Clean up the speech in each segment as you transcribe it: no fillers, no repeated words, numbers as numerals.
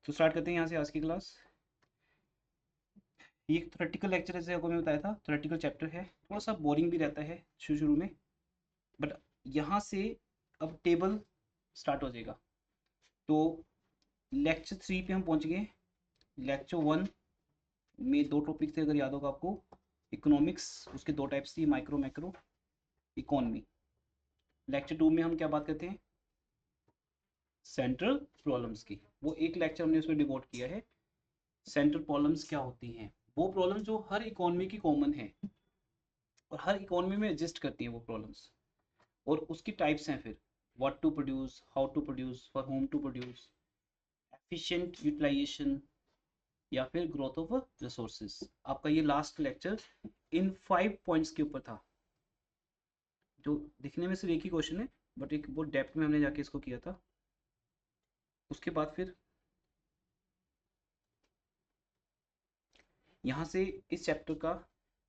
तो स्टार्ट करते हैं यहाँ से आज की क्लास। ये एक थ्योरेटिकल लेक्चर जैसे आपको मैं बताया था, थ्योरेटिकल चैप्टर है, थोड़ा सा बोरिंग भी रहता है शुरू शुरू में, बट यहाँ से अब टेबल स्टार्ट हो जाएगा। तो लेक्चर 3 पे हम पहुँच गए। लेक्चर 1 में दो टॉपिक थे, अगर याद होगा आपको। इकोनॉमिक्स, उसके दो टाइप्स थी, माइक्रो मैक्रो, इकोनॉमी। लेक्चर 2 में हम क्या बात करते हैं, सेंट्रल प्रॉब्लम्स की। वो एक लेक्चर हमने उसमें डिवोट किया है। सेंट्रल प्रॉब्लम्स क्या होती हैं, वो प्रॉब्लम जो हर इकोनॉमी की कॉमन है और हर इकोनॉमी में एग्जिस्ट करती हैं वो प्रॉब्लम्स। और उसकी टाइप्स हैं फिर, what to produce, how to produce, for whom to produce, efficient utilisation, या फिर ग्रोथ ऑफ रिसोर्सेज। आपका ये लास्ट लेक्चर इन 5 पॉइंट्स के ऊपर था, जो दिखने में सिर्फ एक ही क्वेश्चन है, बट एक बहुत डेप्थ में हमने जाके इसको किया था। उसके बाद फिर यहाँ से इस चैप्टर का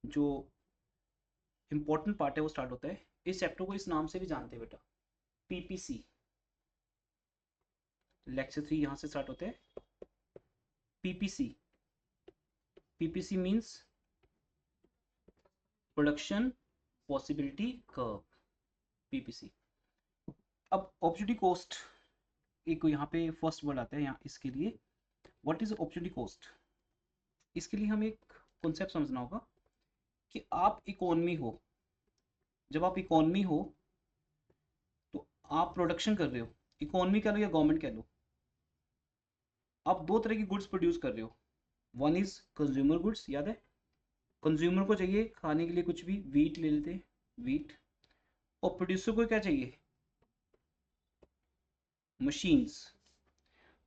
जो इम्पोर्टेंट पार्ट है वो स्टार्ट होता है। इस चैप्टर को इस नाम से भी जानते हैं बेटा, पीपीसी। लेक्चर 3 यहाँ से स्टार्ट होते हैं, PPC. PPC means production possibility curve, PPC. अब अपॉर्चुनिटी कॉस्ट, एक यहाँ पे फर्स्ट वर्ड आता है यहाँ इसके लिए, व्हाट इज अपॉर्चुनिटी कॉस्ट। इसके लिए हमें एक कॉन्सेप्ट समझना होगा कि आप इकोनॉमी हो, जब आप इकोनॉमी हो तो आप प्रोडक्शन कर रहे हो, इकोनॉमी कह लो या गवर्नमेंट कह लो, आप दो तरह की गुड्स प्रोड्यूस कर रहे हो। वन इज कंज्यूमर गुड्स, याद है, कंज्यूमर को चाहिए खाने के लिए कुछ भी, वीट ले लेते हैं, वीट। और प्रोड्यूसर को क्या चाहिए, मशीन्स।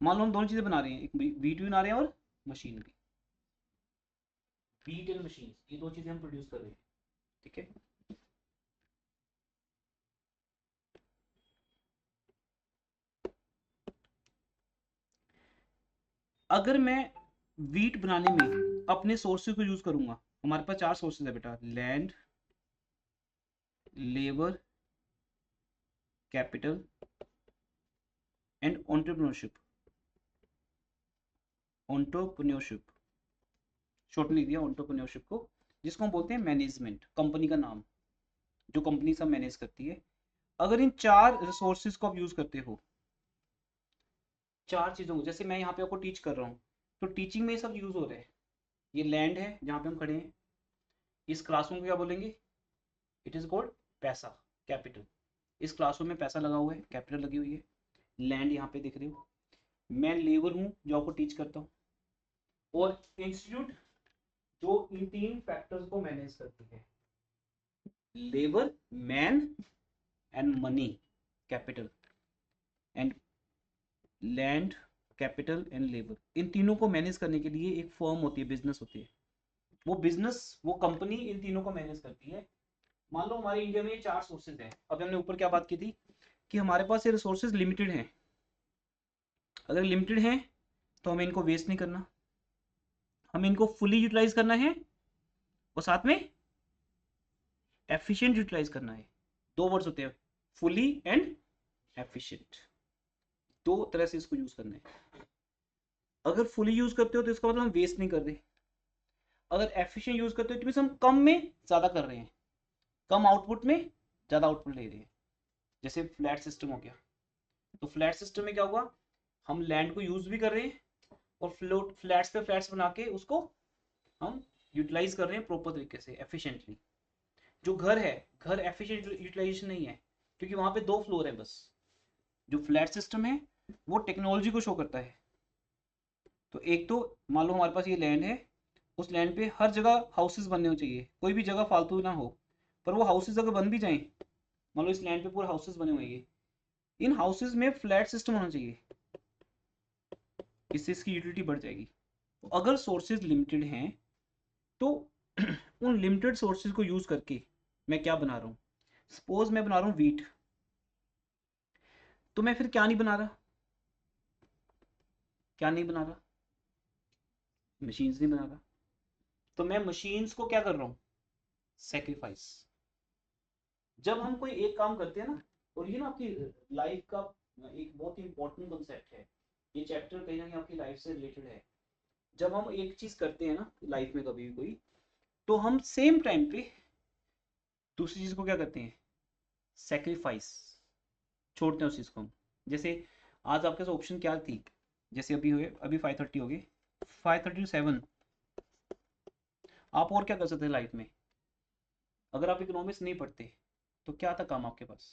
मान लो हम दोनों चीजें बना रहे हैं, एक वीट भी बना रहे हैं और मशीन भी, वीट एंड मशीन, ये दो चीजें हम प्रोड्यूस कर रहे हैं, ठीक है। अगर मैं वीट बनाने में अपने सोर्सेज को यूज करूंगा, हमारे पास 4 सोर्सेज है बेटा, land, labour, capital and entrepreneurship. Entrepreneurship short लिख दिया एंटरप्रेन्योरशिप को, जिसको हम बोलते हैं मैनेजमेंट, कंपनी का नाम, जो कंपनी सब मैनेज करती है। अगर इन 4 रिसोर्सेज को आप यूज करते हो, 4 चीजों को, जैसे मैं यहाँ पे आपको टीच कर रहा हूँ, तो टीचिंग में ये सब यूज हो रहे हैं। ये लैंड है जहाँ पे हम खड़े हैं, इस क्लासरूम को क्या बोलेंगे, इट इज कॉल्ड पैसा, कैपिटल। इस क्लासरूम में पैसा लगा हुआ है, कैपिटल लगी हुई है। लैंड यहाँ पे दिख रही हो, मैं लेबर हूँ जो आपको टीच करता हूँ। और इंस्टीट्यूट जो इन 3 फैक्टर्स को मैनेज करती है, labour, man and money, capital, and land, capital and labour, इन तीनों को मैनेज करने के लिए एक फर्म होती है, बिजनेस होती है। वो बिजनेस, वो कंपनी इन तीनों को मैनेज करती है। मान लो हमारे इंडिया में ये 4 सोर्सेज हैं। अब हमने ऊपर क्या बात की थी कि हमारे पास ये रिसोर्सेज लिमिटेड हैं। अगर लिमिटेड हैं तो हमें इनको वेस्ट नहीं करना, हमें इनको फुली यूटिलाइज करना है और साथ में एफिशिएंट यूटिलाइज करना है। दो वर्ड्स होते हैं, फुली एंड एफिशिएंट, दो तरह से इसको यूज करना है। अगर फुली यूज करते हो तो इसका मतलब हम वेस्ट नहीं कर रहे, अगर एफिशिएंट यूज करते हो तो हम कम में ज्यादा कर रहे हैं, कम आउटपुट में ज्यादा आउटपुट ले रहे हैं। जैसे फ्लैट सिस्टम हो गया, तो फ्लैट सिस्टम में क्या हुआ, हम लैंड को यूज भी कर रहे हैं और फ्लैट्स पे फ्लैट्स बना के उसको हम यूटिलाइज कर रहे हैं प्रॉपर तरीके से, एफिशिएंटली। जो घर है, घर एफिशिएंट यूटिलाइजेशन नहीं है, क्योंकि वहां पे 2 फ्लोर है बस। जो फ्लैट सिस्टम है वो टेक्नोलॉजी को शो करता है। तो एक तो मान लो हमारे पास ये लैंड है, उस लैंड पे हर जगह हाउसेज बनने चाहिए, कोई भी जगह फालतू ना हो। पर वो हाउसेज अगर बन भी जाएं, मान लो इस लैंड पे पूरे हाउसेज बने हुए हैं, इन हाउसेज में फ्लैट सिस्टम होना चाहिए, इससे इसकी यूटिलिटी बढ़ जाएगी। तो अगर सोर्सेज लिमिटेड हैं तो उन लिमिटेड सोर्सेज को यूज करके मैं क्या बना रहा हूँ, सपोज मैं बना रहा हूँ वीट, तो मैं फिर क्या नहीं बना रहा, क्या नहीं बना रहा, मशीन्स नहीं बना रहा। तो मैं मशीन्स को क्या कर रहा हूँ, सेक्रीफाइस। जब हम कोई एक काम करते हैं ना, और ये ना आपकी लाइफ का एक बहुत ही इंपॉर्टेंट कंसेप्ट है, ये चैप्टर कहीं ना कहीं आपकी लाइफ से रिलेटेड है। जब हम एक चीज करते हैं ना लाइफ में कभी भी कोई, तो हम सेम टाइम पे दूसरी चीज को क्या करते हैं, सेक्रीफाइस, छोड़ते हैं उस चीज को हम। जैसे आज आपके पास ऑप्शन क्या थी, जैसे अभी हुए, अभी 5:30 हो गए, 5:30 to 7 आप और क्या कर सकते हैं लाइफ में। अगर आप इकोनॉमिक्स नहीं पढ़ते तो क्या था काम आपके पास,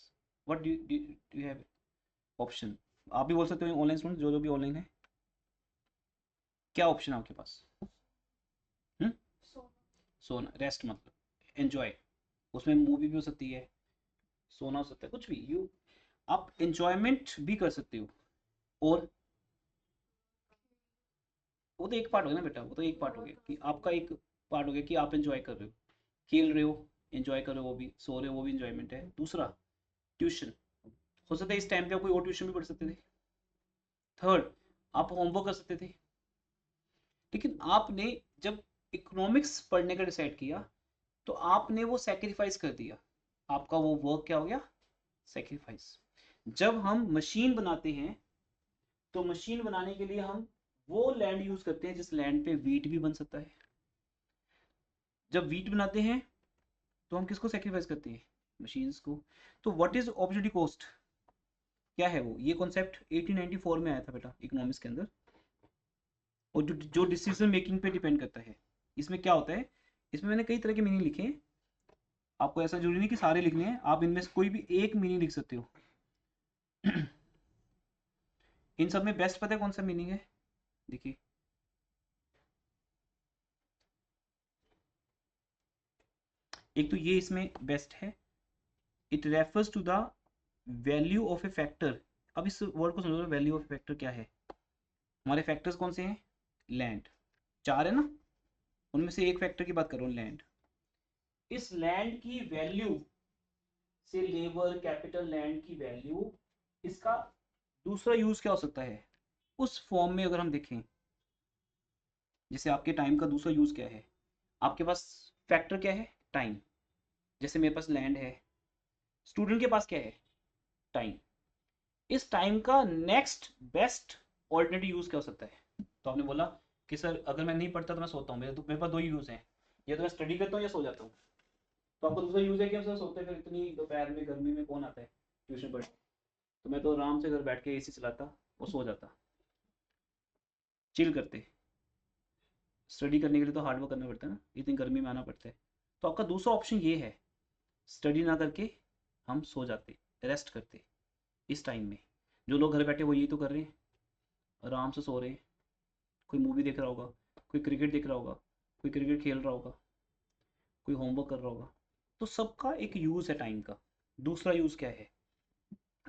what do you have option. आप भी बोल सकते हो ऑनलाइन स्टूडेंट, जो जो भी ऑनलाइन है, क्या ऑप्शन है आपके पास। हम्म, सोना, रेस्ट मतलब एंजॉय, उसमें मूवी भी हो सकती है, सोना हो सकता है, कुछ भी यू, आप एंजॉयमेंट भी कर सकते हो। और वो तो एक पार्ट हो गया ना बेटा, वो तो एक पार्ट हो गया कि आपका एक पार्ट हो गया कि आप एंजॉय कर रहे हो, खेल रहे हो, एंजॉय कर रहे हो, वो भी सो रहे हो, वो भी एंजॉयमेंट है। दूसरा, ट्यूशन, हो सकता है इस टाइम पे आप कोई और ट्यूशन भी पढ़ सकते थे। थर्ड, आप होमवर्क कर सकते थे। लेकिन आपने जब इकोनॉमिक्स पढ़ने का डिसाइड किया तो आपने वो सेक्रीफाइस कर दिया, आपका वो वर्क क्या हो गया, सेक्रीफाइस। जब हम मशीन बनाते हैं तो मशीन बनाने के लिए हम वो लैंड यूज करते हैं जिस लैंड पे वीट भी बन सकता है। जब वीट बनाते हैं तो हम किसको सेक्रीफाइस करते हैं, मशीन्स को। तो व्हाट इज अपॉर्चुनिटी कॉस्ट, क्या है वो, ये कॉन्सेप्ट 1894 में आया था बेटा इकोनॉमिक्स के अंदर। और जो डिसीजन मेकिंग पे डिपेंड करता है, इसमें क्या होता है, इसमें मैंने कई तरह के मीनिंग लिखे हैं, आपको ऐसा जरूरी नहीं कि सारे लिखने हैं, आप इनमें से कोई भी एक मीनिंग लिख सकते हो। इन सब में बेस्ट पता है कौन सा मीनिंग है, देखिए, एक तो ये इसमें बेस्ट है, it refers to the value of a factor. अब इस वर्ड को समझो, वैल्यू ऑफ फैक्टर क्या है। हमारे फैक्टर्स कौन से हैं, लैंड, चार है ना, उनमें से एक फैक्टर की बात करो, लैंड। इस लैंड की वैल्यू से, लेबर कैपिटल लैंड की वैल्यू, इसका दूसरा यूज क्या हो सकता है, उस फॉर्म में अगर हम देखें, जैसे आपके टाइम का दूसरा यूज क्या है, आपके पास फैक्टर क्या है, टाइम। जैसे मेरे पास लैंड है, स्टूडेंट के पास क्या है, टाइम। इस टाइम का नेक्स्ट बेस्ट ऑल्टरनेटिव यूज क्या हो सकता है। तो आपने बोला कि सर अगर मैं नहीं पढ़ता तो मैं सोता हूँ, मेरे पास दो यूज हैं, या तो मैं स्टडी करता हूँ या सो जाता हूँ। तो आपका दूसरा यूज है कि हम सर सोते हैं, फिर इतनी दोपहर में गर्मी में कौन आता है ट्यूशन पढ़, तो मैं तो आराम से घर बैठ के एसी चलाता और सो जाता, चिल करते। स्टडी करने के लिए तो हार्ड वर्क करना पड़ता है ना, इतनी गर्मी में आना पड़ता है। तो आपका दूसरा ऑप्शन ये है, स्टडी ना करके हम सो जाते, रेस्ट करते इस टाइम में। जो लोग घर बैठे वो यही तो कर रहे हैं, आराम से सो रहे हैं, कोई मूवी देख रहा होगा, कोई क्रिकेट देख रहा होगा, कोई क्रिकेट खेल रहा होगा, कोई होमवर्क कर रहा होगा। तो सबका एक यूज़ है टाइम का। दूसरा यूज़ क्या है,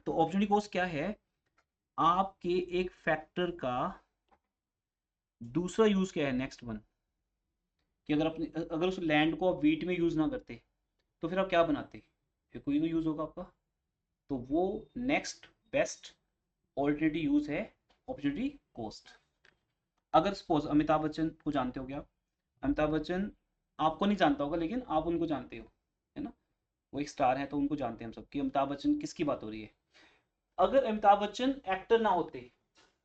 तो अपॉर्चुनिटी कॉस्ट क्या है, आपके एक फैक्टर का दूसरा यूज़ क्या है, नेक्स्ट वन, कि अगर अपने अगर उस लैंड को आप वीट में यूज़ ना करते तो फिर आप क्या बनाते, फिर कोई तो यूज़ होगा आपका। तो वो नेक्स्ट बेस्ट ऑल्टरनेटिव यूज़ है अपॉर्चुनिटी कॉस्ट। अगर सपोज अमिताभ बच्चन को जानते हो क्या आप, अमिताभ बच्चन आपको नहीं जानता होगा लेकिन आप उनको जानते हो, है ना, वो एक स्टार है तो उनको जानते हैं हम सब कि अमिताभ बच्चन किसकी बात हो रही है। अगर अमिताभ बच्चन एक्टर ना होते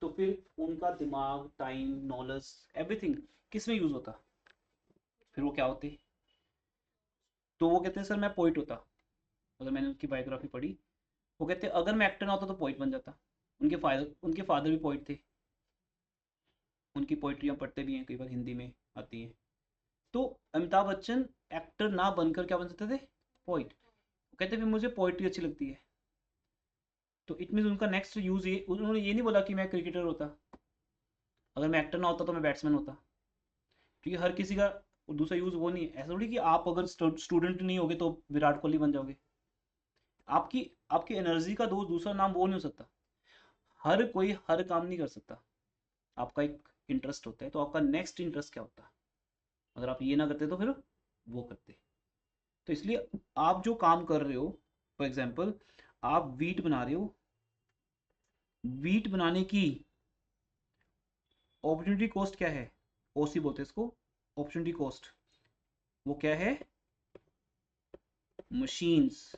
तो फिर उनका दिमाग, टाइम, नॉलेज, एवरीथिंग किस में यूज होता, फिर वो क्या होते, तो वो कहते हैं सर मैं पोइट होता। अगर मैंने उनकी बायोग्राफी पढ़ी, वो कहते हैं अगर मैं एक्टर ना होता तो पोइट बन जाता। उनके फादर भी पोइट थे, उनकी पोइट्रियाँ पढ़ते भी हैं, कई बार हिंदी में आती हैं। तो अमिताभ बच्चन एक्टर ना बनकर क्या बन सकते थे, पोइट। कहते फिर मुझे पोइट्री अच्छी लगती है, तो इट मीन उनका नेक्स्ट यूज ये, उन्होंने ये नहीं बोला कि मैं क्रिकेटर होता, अगर मैं एक्टर ना होता तो मैं बैट्समैन होता। क्योंकि हर किसी का दूसरा यूज वो नहीं है, ऐसा थोड़ी कि आप अगर स्टूडेंट नहीं होगे तो विराट कोहली बन जाओगे। आपकी आपकी एनर्जी का दूसरा नाम वो नहीं हो सकता। हर कोई हर काम नहीं कर सकता, आपका एक इंटरेस्ट होता है, तो आपका नेक्स्ट इंटरेस्ट क्या होता, अगर आप ये ना करते तो फिर वो करते। तो इसलिए आप जो काम कर रहे हो, फॉर एग्जाम्पल आप वीट बना रहे हो, वीट बनाने की अपॉर्चुनिटी कॉस्ट क्या है, ओसी बोलते हैं इसको, अपॉर्चुनिटी कॉस्ट। वो क्या है, मशीन्स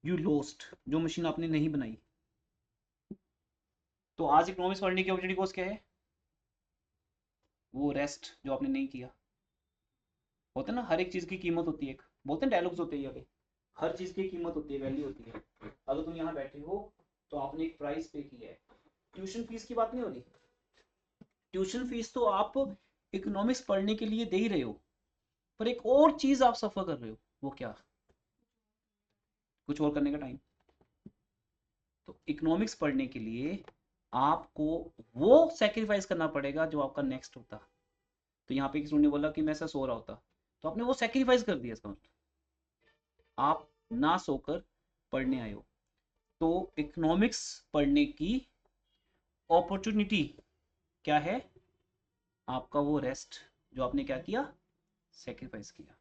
यू लॉस्ट, जो मशीन आपने नहीं बनाई, तो आज इकोनॉमिक्स पढ़ने की अपॉर्चुनिटी कॉस्ट क्या है? वो रेस्ट जो आपने नहीं किया। होता है ना, हर एक चीज की कीमत होती है, एक बोलते हैं डायलॉग्स होते हैं ये, हर चीज की कीमत होती है, वैल्यू होती है। अगर तुम यहाँ बैठे हो तो आपने एक प्राइस पे किया है। ट्यूशन फीस की बात नहीं हो रही, ट्यूशन फीस तो आप इकोनॉमिक्स पढ़ने के लिए दे ही रहे हो, पर एक और चीज आप सफर कर रहे हो, वो क्या? कुछ और करने का टाइम। तो इकोनॉमिक्स पढ़ने के लिए आपको वो सेक्रीफाइस करना पड़ेगा जो आपका नेक्स्ट होता। तो यहाँ पे किसी ने बोला कि मैं ऐसा सो रहा होता, तो आपने वो सेक्रीफाइस कर दिया, इसका मतलब आप ना सोकर पढ़ने आए हो। तो इकोनॉमिक्स पढ़ने की अपॉर्चुनिटी क्या है? आपका वो रेस्ट जो आपने क्या किया, सेक्रीफाइस किया।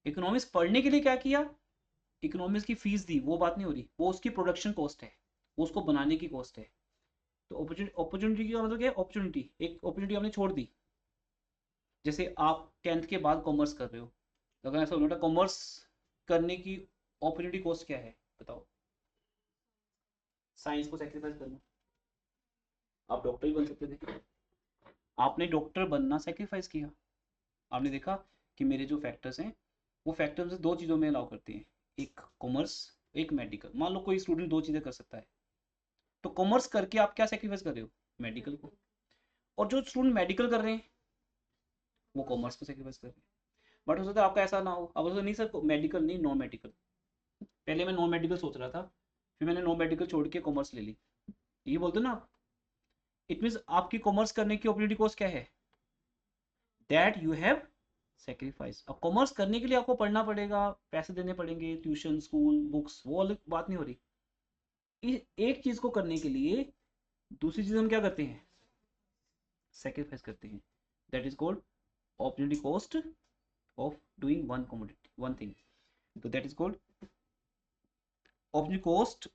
इकोनॉमिक्स पढ़ने के लिए क्या किया? इकोनॉमिक्स की फीस दी, वो बात नहीं हो रही, वो उसकी प्रोडक्शन कॉस्ट है, वो उसको बनाने की कॉस्ट है। तो अपॉर्चुनिटी का मतलब क्या है? अपॉर्चुनिटी, एक अपॉर्चुनिटी आपने छोड़ दी। जैसे आप 10th के बाद कॉमर्स कर रहे हो, तो अगर ऐसा बोला कॉमर्स करने की अपॉर्चुनिटी कॉस्ट क्या है, बताओ? साइंस को सेक्रीफाइस करना। आप डॉक्टर ही बन सकते थे, आपने डॉक्टर बनना सेक्रीफाइस किया। आपने देखा कि मेरे जो फैक्टर्स हैं, वो फैक्टर्स दो चीज़ों में अलाउ करते हैं, एक कॉमर्स, एक मेडिकल। मान लो कोई स्टूडेंट दो चीज़ें कर सकता है, तो कॉमर्स करके आप क्या सेक्रीफाइस कर रहे हो? मेडिकल को। और जो स्टूडेंट मेडिकल कर रहे हैं वो कॉमर्स को सेक्रीफाइस कर रहे हैं। बट हो सकता है आपका ऐसा ना हो, अब हो सकता नहीं सर मेडिकल नहीं, नॉन मेडिकल। पहले मैं नॉन मेडिकल सोच रहा था, फिर मैंने नॉन मेडिकल छोड़ के कॉमर्स ले ली। ये बोलते हो ना आप, इट मीन्स आपकी कॉमर्स करने की अपॉर्चुनिटी कॉस्ट क्या है? That you have sacrifice. अब कॉमर्स करने के लिए आपको पढ़ना पड़ेगा, पैसे देने पड़ेंगे, ट्यूशन, स्कूल, बुक्स, वो अलग बात नहीं हो रही। एक चीज को करने के लिए दूसरी चीज हम क्या करते हैं? सेक्रीफाइस करते हैं। That is called opportunity cost of doing one commodity, one thing. तो that is called opportunity cost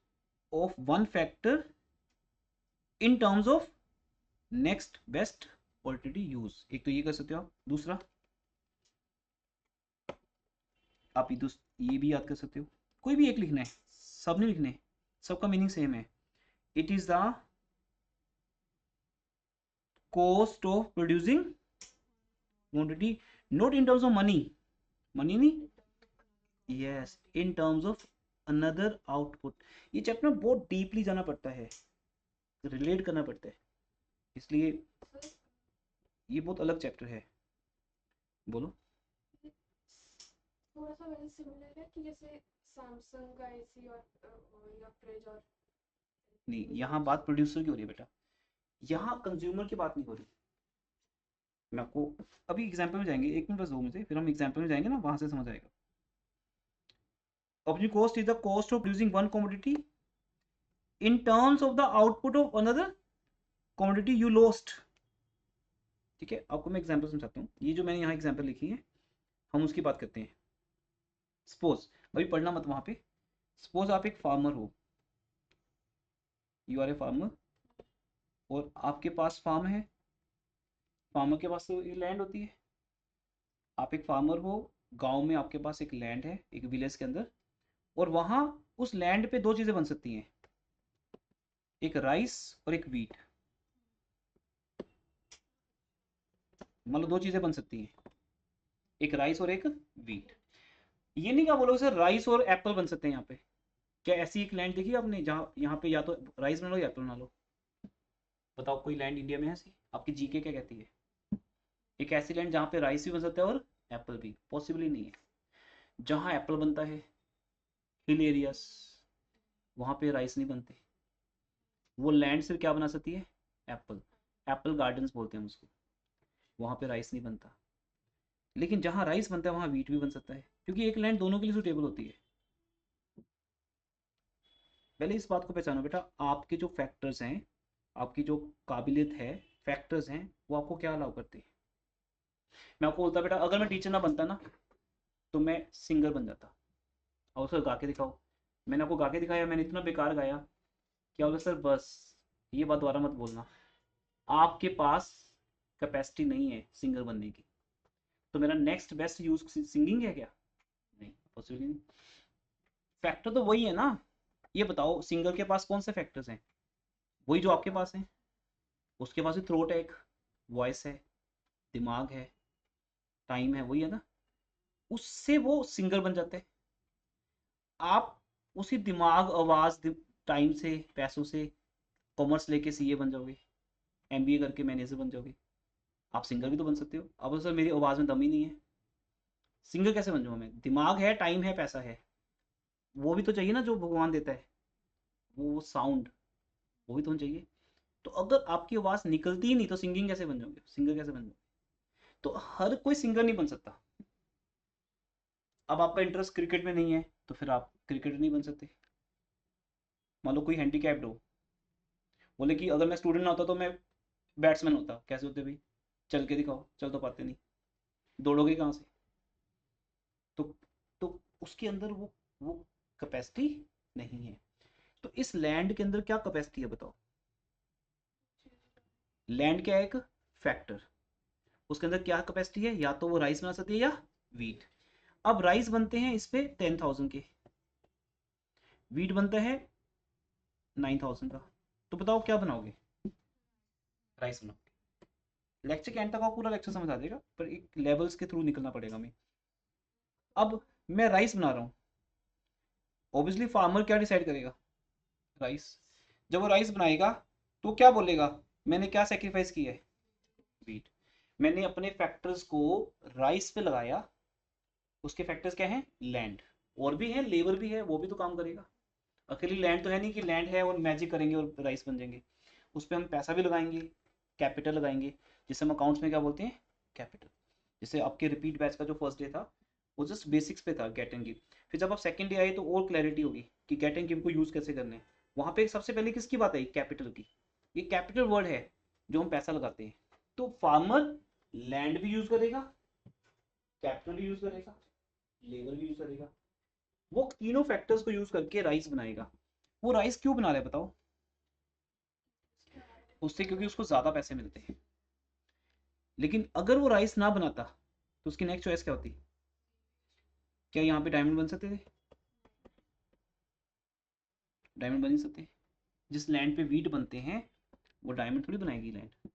of one factor in terms of next best opportunity use. एक तो ये कर सकते हो आप, दूसरा आप ये भी याद कर सकते हो, कोई भी एक लिखना है, सब नहीं लिखने, सबका मीनिंग सेम है। It is the cost of producing quantity, not in terms of money, money नहीं, yes, in terms of another output। ये चैप्टर में बहुत डीपली जाना पड़ता है, रिलेट करना पड़ता है, इसलिए ये बहुत अलग चैप्टर है। बोलो। थोड़ा सा वैसे सिमिलर है कि जैसे सैमसंग का एसी और या फ्रिज और नहीं, यहाँ बात प्रोड्यूसर की हो रही है बेटा, यहाँ कंज्यूमर की बात नहीं हो रही। मैं आपको अभी एग्जाम्पल में जाएंगे, एक मिनट बस दो मुझे, फिर हम एग्जाम्पल में जाएंगे ना, वहां से समझ आएगा। Object cost is the cost of producing one commodity in terms of the output of another commodity you lost. ठीक है, आपको मैं एग्जाम्पल समझाता हूँ, ये जो मैंने यहाँ एग्जाम्पल लिखी है हम उसकी बात करते हैं। सपोज, अभी पढ़ना मत वहाँ पे, सपोज आप एक फार्मर हो, यू आर ए फार्मर, और आपके पास फार्म है, फार्मर के पास तो ये लैंड होती है। आप एक फार्मर हो, गांव में आपके पास एक लैंड है, एक विलेज के अंदर, और वहाँ उस लैंड पे दो चीज़ें बन सकती हैं, एक राइस और एक वीट। मतलब दो चीज़ें बन सकती हैं, एक राइस और एक वीट। ये नहीं क्या बोलोगे सर राइस और एप्पल बन सकते हैं यहाँ पे? क्या ऐसी एक लैंड देखी आपने जहाँ यहाँ पे या तो राइस बना लो या एप्पल बना लो? बताओ कोई लैंड इंडिया में है ऐसी? आपकी जीके क्या कहती है? एक ऐसी लैंड जहाँ पे राइस भी बन सकता है और एप्पल भी? पॉसिबल ही नहीं है। जहाँ एप्पल बनता है, हिल एरियाज, वहाँ पे राइस नहीं बनते। वो लैंड सिर्फ क्या बना सकती है? एप्पल। एप्पल गार्डन्स बोलते हैं उसको, वहाँ पे राइस नहीं बनता। लेकिन जहाँ राइस बनता है वहाँ वीट भी बन सकता है, क्योंकि एक लैंड दोनों के लिए सुटेबल होती है। पहले इस बात को पहचानो बेटा, आपके जो फैक्टर्स हैं, आपकी जो काबिलियत है, फैक्टर्स हैं, वो आपको क्या अलाउ करते हैं। मैं आपको बोलता बेटा अगर मैं टीचर ना बनता ना, तो मैं सिंगर बन जाता। और सर गा के दिखाओ। मैंने आपको गा के दिखाया, मैंने इतना बेकार गाया, क्या होगा सर? बस ये बात दोबारा मत बोलना, आपके पास कैपेसिटी नहीं है सिंगर बनने की। तो मेरा नेक्स्ट बेस्ट यूज सिंगिंग है क्या? नहीं, पॉसिबल नहीं। फैक्टर तो वही है ना। ये बताओ सिंगर के पास कौन से फैक्टर्स हैं? वही जो आपके पास है, उसके पास भी थ्रोट है, एक वॉइस है, दिमाग है, टाइम है, वही है ना, उससे वो सिंगर बन जाते हैं। आप उसी दिमाग, आवाज, टाइम से, पैसों से कॉमर्स लेके सीए बन जाओगे, एमबीए करके मैनेजर बन जाओगे, आप सिंगर भी तो बन सकते हो। अब सर मेरी आवाज में दम ही नहीं है, सिंगर कैसे बन जाऊँ मैं? दिमाग है, टाइम है, पैसा है, वो भी तो चाहिए ना जो भगवान देता है, वो साउंड, वो भी तो होना चाहिए। तो अगर आपकी आवाज निकलती ही नहीं तो सिंगिंग कैसे बन जाओगे, सिंगर कैसे बन जाओगे? तो हर कोई सिंगर नहीं बन सकता। अब आपका इंटरेस्ट क्रिकेट में नहीं है तो फिर आप क्रिकेटर नहीं बन सकते। मान लो कोई हैंडीकैप्ड हो, बोले कि अगर मैं स्टूडेंट ना होता तो मैं बैट्समैन होता, कैसे होते भाई? चल के दिखाओ, चल तो पाते नहीं, दौड़ोगे कहाँ से? तो तो उसके अंदर वो कैपेसिटी नहीं है। तो इस लैंड के अंदर क्या कैपेसिटी है बताओ? लैंड क्या है? एक फैक्टर। उसके अंदर क्या कैपेसिटी है? या तो वो राइस बना सकती है या वीट। अब राइस बनते हैं इस पे 10,000 के, वीट बनता है 9,000 का। तो बताओ क्या बनाओगे? राइस बनाओगे। लेक्चर के एंड तक आपको पूरा लेक्चर समझ आ जाएगा, पर एक लेवल्स के थ्रू निकलना पड़ेगा हमें। अब मैं राइस बना रहा हूँ, ऑब्वियसली फार्मर क्या डिसाइड करेगा? राइस। जब वो राइस बनाएगा तो क्या बोलेगा? मैंने क्या सेक्रीफाइस किया है? वीट। मैंने अपने फैक्टर्स को राइस पे लगाया, उसके फैक्टर्स क्या हैं? लैंड, और भी है, लेबर भी है, वो भी तो काम करेगा। अकेली लैंड तो है नहीं कि लैंड है और मैजिक करेंगे और राइस बन जाएंगे। उस पर हम पैसा भी लगाएंगे, कैपिटल लगाएंगे, जिसे हम अकाउंट्स में क्या बोलते हैं? कैपिटल। जैसे आपके रिपीट बैच का जो फर्स्ट डे था वो जस्ट बेसिक्स पे था, गेट एंड गिव। फिर जब आप सेकंड डे आए तो और क्लैरिटी होगी कि गेट एंड गिव को यूज कैसे करने हैं। वहां पे सबसे पहले किसकी बात आई? कैपिटल की। ये कैपिटल वर्ड है जो हम पैसा लगाते हैं। तो फार्मर लैंड भी यूज करेगा, कैपिटल भी यूज करेगा, लेबर भी यूज करेगा, वो तीनों फैक्टर्स को यूज करके राइस बनाएगा। वो राइस क्यों बना रहा है बताओ? उससे क्योंकि उसको ज्यादा पैसे मिलते हैं। लेकिन अगर वो राइस ना बनाता तो उसकी नेक्स्ट चॉइस क्या होती? क्या यहाँ पे डायमंड बन सकते थे? डायमंड बन नहीं सकते। जिस लैंड पे वीट बनते हैं वो डायमंड थोड़ी बनाएगी लैंड।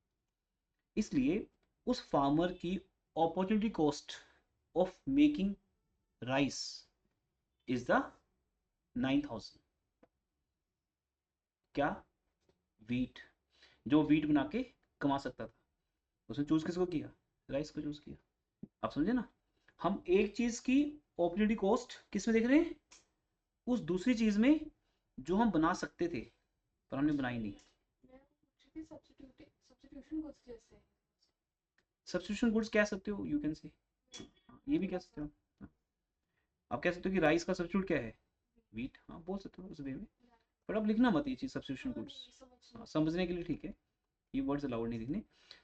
इसलिए उस फार्मर की opportunity cost of making rice is the 9,000। क्या? वीट। जो वीट बना के कमा सकता था, उसने चूज किसको किया? राइस को चूज किया। आप समझे ना? हम एक चीज की अपॉर्चुनिटी कॉस्ट किस में देख रहे हैं? उस दूसरी चीज में जो हम बना सकते थे पर हमने बनाई नहीं। मैं पूछ रही थी सब्स्टिट्यूशन गुड्स जैसे। सब्स्टिट्यूशन गुड्स कह सकते हो, यू कैन से, ये भी कह सकते हो। आप कह सकते हो कि राइस का सब्स्टिट्यूट क्या है? वीट। हाँ बोल सकते हो उस वे में, पर अब लिखना मत ये चीज सब्स्टिट्यूशन हाँ गुड्स। नहीं हाँ, समझ। समझने के लिए ठीक है, ये वर्ड्स अलाउड नहीं लिखने।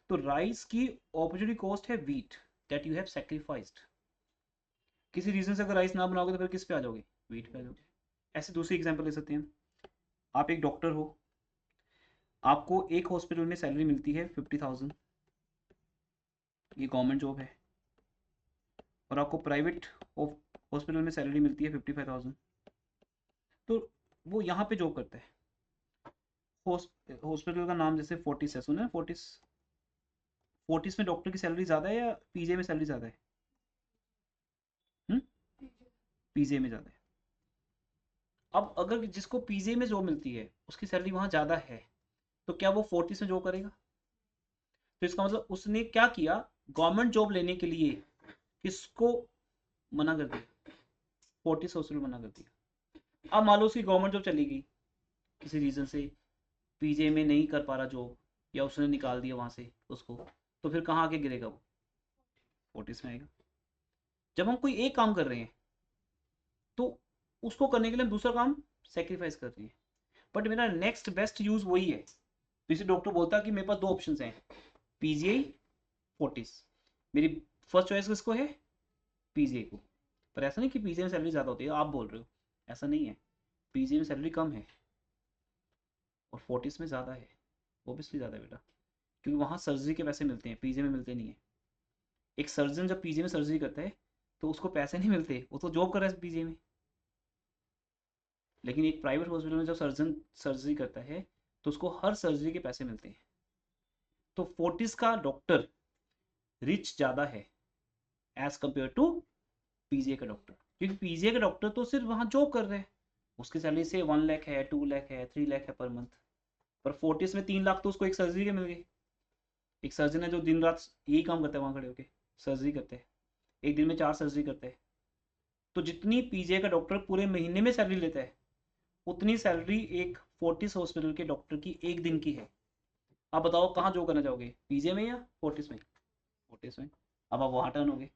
तो राइस की अपॉर्चुनिटी कॉस्ट है wheat that you have sacrificed. किसी रीजन से अगर राइस ना बनाओगे तो फिर किस पे आ जाओगे? वीट पे आ जाओगे। ऐसे दूसरी एग्जांपल ले सकते हैं। आप एक डॉक्टर हो, आपको एक हॉस्पिटल में सैलरी मिलती है 50,000, ये गवर्नमेंट जॉब है। और आपको प्राइवेट हॉस्पिटल में सैलरी मिलती है 55,000। तो वो यहाँ पे जॉब करता है। हॉस्पिटल का नाम जैसे फोर्टिस है, सुना है फोर्टिस? फोर्टिस में डॉक्टर की सैलरी ज़्यादा है या पीजे में सैलरी ज़्यादा है? पीजे में ज़्यादा है। अब अगर जिसको पीजे में जॉब मिलती है उसकी सैलरी वहाँ ज़्यादा है, तो क्या वो फोर्टिस में जॉब करेगा? तो इसका मतलब उसने क्या किया? गवर्नमेंट जॉब लेने के लिए किसको मना कर दिया? फोर्टिस हॉस्पिटल मना कर दिया। अब मान लो उसकी गवर्नमेंट जॉब चली गई, किसी रीज़न से पीजे में नहीं कर पा रहा जॉब, या उसने निकाल दिया वहाँ से उसको, तो फिर कहाँ आके गिरेगा वो? फोर्टिस में आएगा। जब हम कोई एक काम कर रहे हैं तो उसको करने के लिए हम दूसरा काम सेक्रीफाइस कर रहे हैं, बट मेरा नेक्स्ट बेस्ट यूज वही है। तो इसे डॉक्टर बोलता है कि मेरे पास दो ऑप्शन हैं, पीजीआई, फोर्टिस। मेरी फर्स्ट चॉइस किसको है? पीजीआई को। पर ऐसा नहीं कि पीजीआई में सैलरी ज़्यादा होती है, आप बोल रहे हो, ऐसा नहीं है। पीजीआई में सैलरी कम है और फोर्टिस में ज़्यादा है। ओबियसली ज़्यादा है बेटा, क्योंकि वहाँ सर्जरी के पैसे मिलते हैं, पीजीआई में मिलते नहीं है। एक सर्जन जब पीजीआई में सर्जरी करता है तो उसको पैसे नहीं मिलते, वो तो जॉब कर रहा है पीजीआई में। लेकिन एक प्राइवेट हॉस्पिटल में जब सर्जन सर्जरी करता है तो उसको हर सर्जरी के पैसे मिलते हैं। तो फोर्टिस का डॉक्टर रिच ज़्यादा है एज कंपेयर टू पीजीआई का डॉक्टर, क्योंकि पीजीआई का डॉक्टर तो सिर्फ वहाँ जॉब कर रहे हैं, उसकी सैलरी से 1 लाख है, 2 लाख है, 3 लाख है पर मंथ। पर फोर्टिस में 3 लाख तो उसको एक सर्जरी के मिल गई। एक सर्जन है जो दिन रात यही काम करता है वहाँ खड़े होके, सर्जरी करते हैं, एक दिन में 4 सर्जरी करते हैं। तो जितनी पीजीआई का डॉक्टर पूरे महीने में सैलरी लेता है, उतनी सैलरी एक फोर्टिस हॉस्पिटल के डॉक्टर की एक दिन की है। आप बताओ कहाँ जॉब करना चाहोगे, पीजीआई में या फोर्टिस में? फोर्टिस में। अब आप वहाँ टर्न हो गए।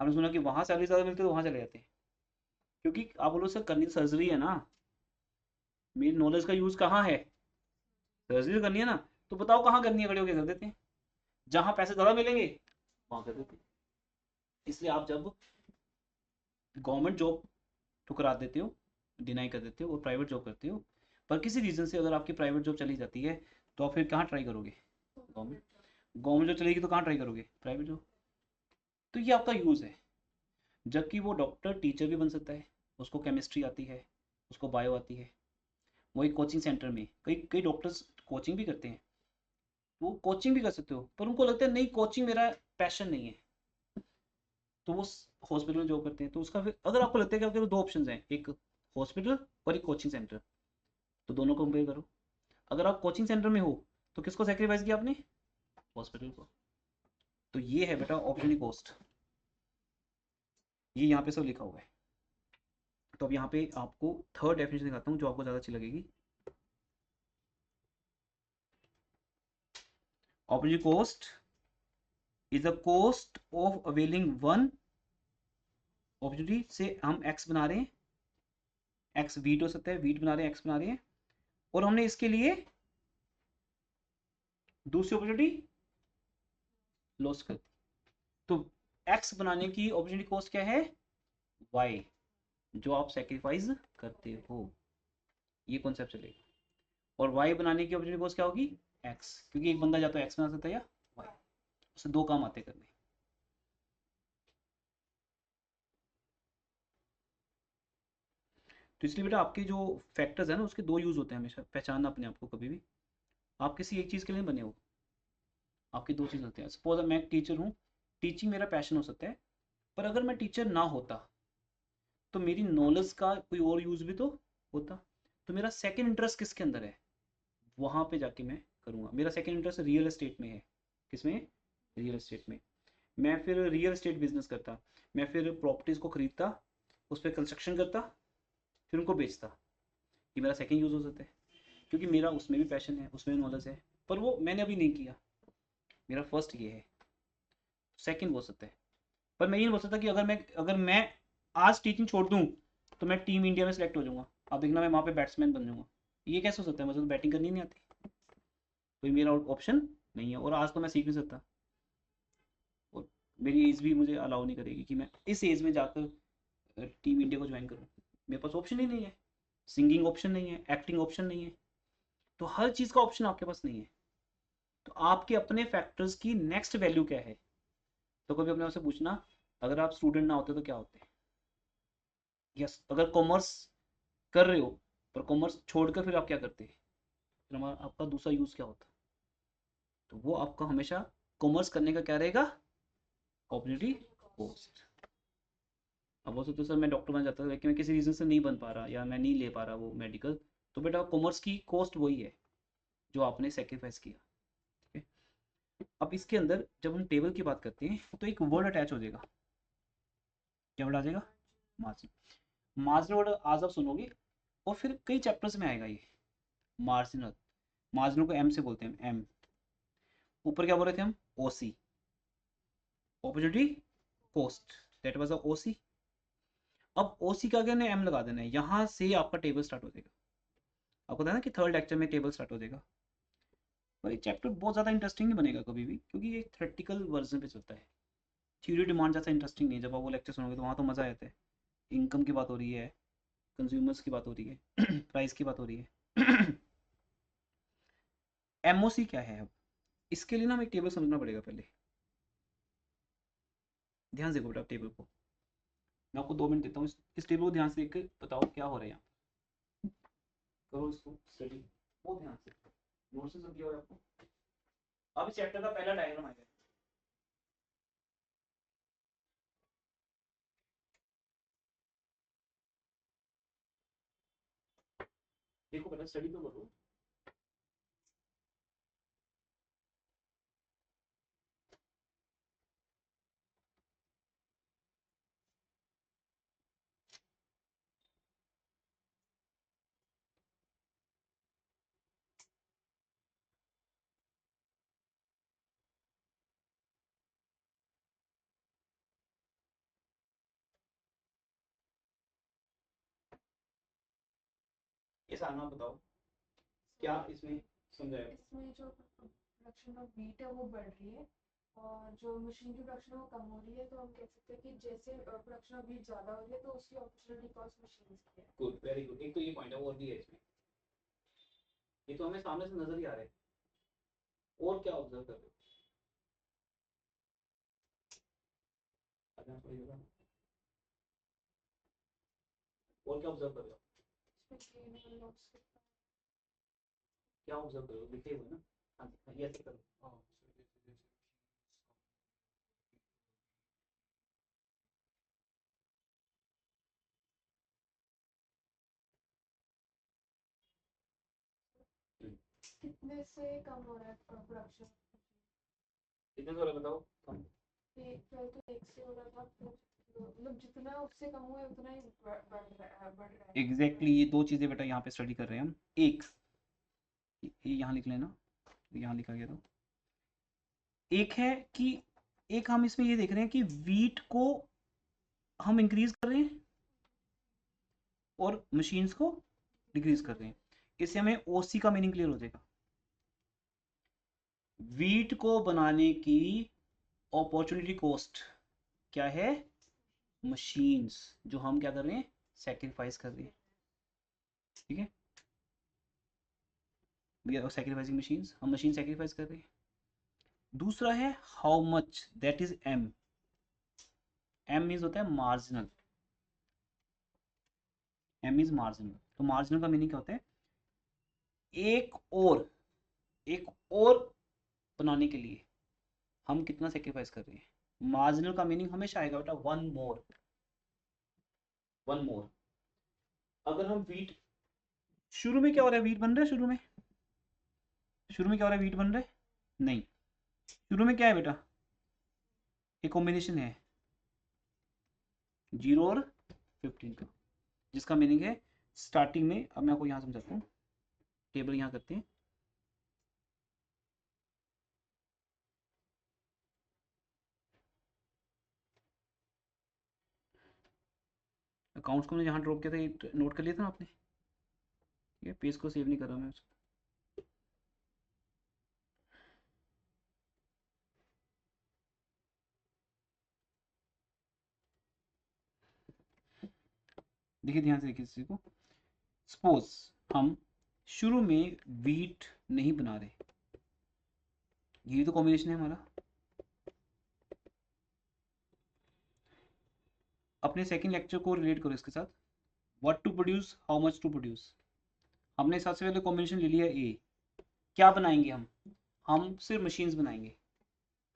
हमने सुना कि वहाँ सैलरी ज़्यादा मिलती है तो वहाँ चले जाते हैं, क्योंकि आप बोलो सर करनी सर्जरी है ना, मेरी नॉलेज का यूज़ कहाँ है, सर्जरी करनी है ना, तो बताओ कहाँ करनी है, खड़े होकर कर देते हैं, जहाँ पैसे ज़्यादा मिलेंगे वहाँ कर देते हैं। इसलिए आप जब गवर्नमेंट जॉब ठुकरा देते हो, डिनाई कर देते हो और प्राइवेट जॉब करते हो, पर किसी रीज़न से अगर आपकी प्राइवेट जॉब चली जाती है, तो आप फिर कहाँ ट्राई करोगे? गवर्नमेंट। गवर्नमेंट जॉब चलेगी तो कहाँ ट्राई करोगे? Private job. तो ये आपका यूज़ है। जबकि वो डॉक्टर टीचर भी बन सकता है, उसको केमिस्ट्री आती है, उसको बायो आती है, वही कोचिंग सेंटर में कई कई डॉक्टर्स कोचिंग भी करते हैं, वो कोचिंग भी कर सकते हो, पर उनको लगता है नहीं कोचिंग मेरा पैशन नहीं है, तो वो हॉस्पिटल में जॉब करते हैं। तो उसका फिर अगर आपको लगता है कि आपके दो ऑप्शन हैं, एक हॉस्पिटल और एक कोचिंग सेंटर, तो दोनों को कंपेयर करो। अगर आप कोचिंग सेंटर में हो तो किसको सेक्रीफाइस किया आपने? हॉस्पिटल को। तो ये है बेटा ऑप्शनल कॉस्ट, ये यहाँ पे सब लिखा हुआ है। तो अब यहाँ पे आपको थर्ड डेफिनेशन दिखाता हूँ जो आपको ज़्यादा अच्छी लगेगी। Optional cost is the cost of availing one opportunity से हम एक्स बना रहे हैं, एक्स वीट हो सकता है, वीट बना रहे हैं, एक्स बना रहे हैं, और हमने इसके लिए दूसरी अपॉर्चुनिटी लॉस कर दी। तो एक्स बनाने की अपॉर्चुनिटी कॉस्ट क्या है? वाई, जो आप सेक्रीफाइस करते हो, ये कॉन्सेप्ट चलेगा। और वाई बनाने की अपॉर्चुनिटी कॉस्ट क्या होगी? एक्स, क्योंकि एक बंदा या तो एक्स बना सकता है या वाई, उससे दो काम आते करने। तो इसलिए बेटा आपके जो फैक्टर्स है ना उसके दो यूज होते हैं हमेशा, पहचानना अपने आप को कभी भी। आप किसी एक चीज़ के लिए बने हो, आपकी दो चीज़ होते हैं। सपोज मैं एक टीचर हूँ, टीचिंग मेरा पैशन हो सकता है, पर अगर मैं टीचर ना होता तो मेरी नॉलेज का कोई और यूज़ भी तो होता। तो मेरा सेकंड इंटरेस्ट किसके अंदर है, वहाँ पे जाके मैं करूँगा। मेरा सेकंड इंटरेस्ट रियल एस्टेट में है। किसमें? रियल एस्टेट में। मैं फिर रियल एस्टेट बिजनेस करता, मैं फिर प्रॉपर्टीज़ को खरीदता, उस पर कंस्ट्रक्शन करता, फिर उनको बेचता। ये मेरा सेकंड यूज़ हो सकता है, क्योंकि मेरा उसमें भी पैशन है, उसमें नॉलेज है, पर वो मैंने अभी नहीं किया। मेरा फर्स्ट ये है, सेकंड हो सकता है। पर मैं ये नहीं बोल सकता कि अगर मैं आज टीचिंग छोड़ दूँ तो मैं टीम इंडिया में सेलेक्ट हो जाऊँगा, अब देखना मैं वहाँ पे बैट्समैन बन जाऊँगा। ये कैसे हो सकता है? मुझे तो बैटिंग करनी नहीं आती, तो ये मेरा ऑप्शन नहीं है। और आज तो मैं सीख नहीं सकता, और मेरी एज भी मुझे अलाउ नहीं करेगी कि मैं इस एज में जाकर टीम इंडिया को ज्वाइन करूँ। मेरे पास ऑप्शन ही नहीं है, सिंगिंग ऑप्शन नहीं है, एक्टिंग ऑप्शन नहीं है, तो हर चीज़ का ऑप्शन आपके पास नहीं है। तो आपके अपने फैक्टर्स की नेक्स्ट वैल्यू क्या है? तो कभी अपने आपसे पूछना, अगर आप स्टूडेंट ना होते तो क्या होते? यस, अगर कॉमर्स कर रहे हो पर कॉमर्स छोड़कर फिर आप क्या करते? फिर हमारा आपका दूसरा यूज़ क्या होता? तो वो आपका हमेशा कॉमर्स करने का क्या रहेगा? Opportunity cost. अब बोल सकते हो सर मैं डॉक्टर बनना चाहता था लेकिन मैं किसी रीज़न से नहीं बन पा रहा या मैं नहीं ले पा रहा वो मेडिकल, तो बेटा कॉमर्स की कॉस्ट वही है जो आपने सेक्रीफाइस किया। ठीक है। अब इसके अंदर जब हम टेबल की बात करते हैं तो एक वर्ड अटैच हो जाएगा। क्या वर्ड आ जाएगा? मार्जिन। मार्जिन वर्ड आज आप सुनोगे और फिर कई चैप्टर्स में आएगा ये मार्जिनल। मार्जिनल को एम से बोलते हैं, एम। ऊपर क्या बोल रहे थे हम? OC, opportunity cost, that was a OC. अब ओसी का क्या एम लगा देना है, यहाँ से आपका टेबल स्टार्ट हो जाएगा। आपको पता है ना कि थर्ड लेक्चर में टेबल स्टार्ट हो जाएगा। पर ये चैप्टर बहुत ज़्यादा इंटरेस्टिंग नहीं बनेगा कभी भी, क्योंकि ये थ्योरेटिकल वर्जन पे चलता है। थ्योरी डिमांड जैसा इंटरेस्टिंग नहीं है। जब आप वो लेक्चर सुनोगे तो वहाँ तो मज़ा आता है, इनकम की बात हो रही है, कंज्यूमर्स की बात हो रही है, प्राइस की बात हो रही है। एमओसी क्या है? अब इसके लिए ना हमें एक टेबल समझना पड़ेगा पहले। ध्यान से देखो बेटा टेबल को, मैं आपको 2 मिनट देता हूँ, इस टेबल को ध्यान से देख कर बताओ क्या हो रहा है यहाँ। करो इसको स्टडी बहुत ध्यान से। नोट से सब दिया हुआ है आपको। अब इस चैप्टर का पहला डायग्राम आएगा। देखो बेटा स्टडी तो करो। ये सामना बताओ क्या इसमें समझाया। इसमें जो प्रोडक्शन ऑफ वीट है वो बढ़ रही है और जो मशीन की प्रोडक्शन है वो कम हो रही है, तो हम कह सकते हैं कि जैसे प्रोडक्शन ऑफ वीट ज़्यादा हो रही है तो उसकी अपॉर्चुनिटी कॉस्ट मशीन की है। Good, very good. एक तो ये पॉइंट है और भी है इसमें, ये तो हमें सामने से नजर ही आ रहा है। और क्या ऑब्जर्व कर रहे हो? और क्या ऑब्जर्व कर रहे हो? क्या ऑब्जर्व कर रहे हो? लिखे हुए ना। हाँ जी, ये ऐसे करो। कितने से कम हो रहा है प्रोडक्शन? कितने से हो रहा है बताओ? पहले तो 1 से हो रहा था, फिर मतलब जितना उससे कम हुआ है उतना ही बढ़ रहा है। एग्जैक्टली ये दो चीजें बेटा यहाँ पे स्टडी कर रहे हैं हम। एक ये यहाँ लिख लेना, यहाँ लिखा गया था। एक है कि एक हम इसमें ये देख रहे हैं कि वीट को हम इंक्रीज कर रहे हैं और मशीन्स को डिक्रीज कर रहे हैं। इससे हमें ओसी का मीनिंग क्लियर हो जाएगा। वीट को बनाने की अपॉर्चुनिटी कॉस्ट क्या है? मशीन्स, जो हम क्या कर रहे हैं? सैक्रिफाइस कर रहे हैं। ठीक है, वी आर सैक्रिफाइसिंग मशीन्स, हम मशीन सैक्रिफाइस कर रहे हैं। दूसरा है how much, that is M. M means होता है मार्जिनल, एम इज मार्जिनल। तो मार्जिनल का मीनिंग क्या होता है? एक और एक और बनाने के लिए हम कितना सेक्रीफाइस कर रहे हैं। मार्जिनल का मीनिंग हमेशा आएगा बेटा वन मोर, वन मोर। अगर हम वीट, शुरू में क्या हो रहा है? वीट बन रहा है शुरू में, शुरू में क्या हो रहा है? वीट बन रहा है? नहीं, शुरू में क्या है बेटा? एक कॉम्बिनेशन है 0 और 15 का, जिसका मीनिंग है स्टार्टिंग में। अब मैं आपको यहाँ समझाता हूँ, टेबल यहाँ करते हैं। अकाउंट्स को मैंने जहाँ ड्रॉप किया था ये नोट कर लिया था आपने? ठीक है, पेज को सेव नहीं कर रहा मैं उसको। देखिए ध्यान से देखिए इस चीज़ को। सपोज हम शुरू में वीट नहीं बना रहे, ये तो कॉम्बिनेशन है हमारा। अपने सेकंड लेक्चर को रिलेट करो इसके साथ। What to produce, how much to produce. हमने सबसे पहले कॉम्बिनेशन ले लिया ए। क्या बनाएंगे हम सिर्फ मशीन्स बनाएंगे,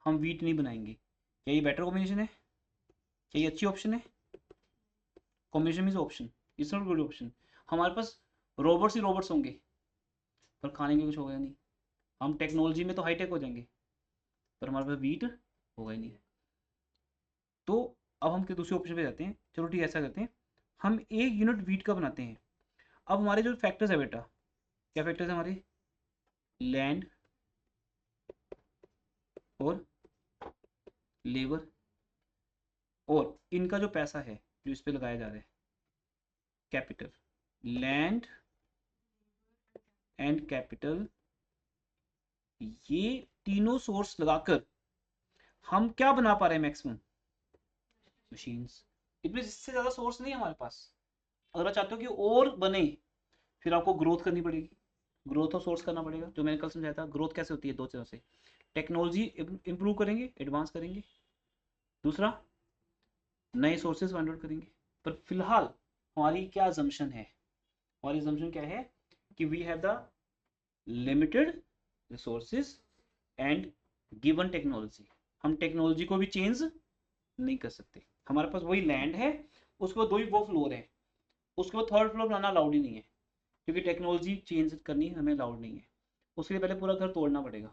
हम वीट नहीं बनाएंगे। क्या ये बेटर कॉम्बिनेशन है? क्या ये अच्छी ऑप्शन है? Combination means option, it's not good option. हमारे पास रोबोट्स ही रोबोट्स होंगे पर खाने के लिए कुछ होगा नहीं। हम टेक्नोलॉजी में तो हाईटेक हो जाएंगे पर हमारे पास वीट होगा ही नहीं। तो अब हम दूसरे ऑप्शन पे जाते हैं। चलो ठीक है, ऐसा करते हैं, हम 1 यूनिट वीट का बनाते हैं। अब हमारे जो फैक्टर्स है बेटा, क्या फैक्टर्स है हमारे? लैंड और लेबर, और इनका जो पैसा है जो इस पे लगाया जा रहा है, कैपिटल। लैंड एंड कैपिटल, ये तीनों सोर्स लगाकर हम क्या बना पा रहे हैं? Maximum machines. इतने, इससे ज्यादा सोर्स नहीं है हमारे पास। अगर आप चाहते हो कि और बने, फिर आपको ग्रोथ करनी पड़ेगी, ग्रोथ और सोर्स करना पड़ेगा। जो मैंने कल समझाया था, ग्रोथ कैसे होती है? दो तरह से, टेक्नोलॉजी इंप्रूव करेंगे, एडवांस करेंगे। दूसरा, नए सोर्सेज फाइंड आउट करेंगे। पर फिलहाल हमारी क्या अजम्पशन है? हमारी अजम्पशन क्या है कि we have the limited resources and given technology. हम टेक्नोलॉजी को भी चेंज नहीं कर सकते। हमारे पास वही लैंड है, उसके बाद वो फ्लोर है, उसके बाद थर्ड फ्लोर बनाना अलाउड ही नहीं है, क्योंकि टेक्नोलॉजी चेंज करनी हमें अलाउड नहीं है। उसके लिए पहले पूरा घर तोड़ना पड़ेगा,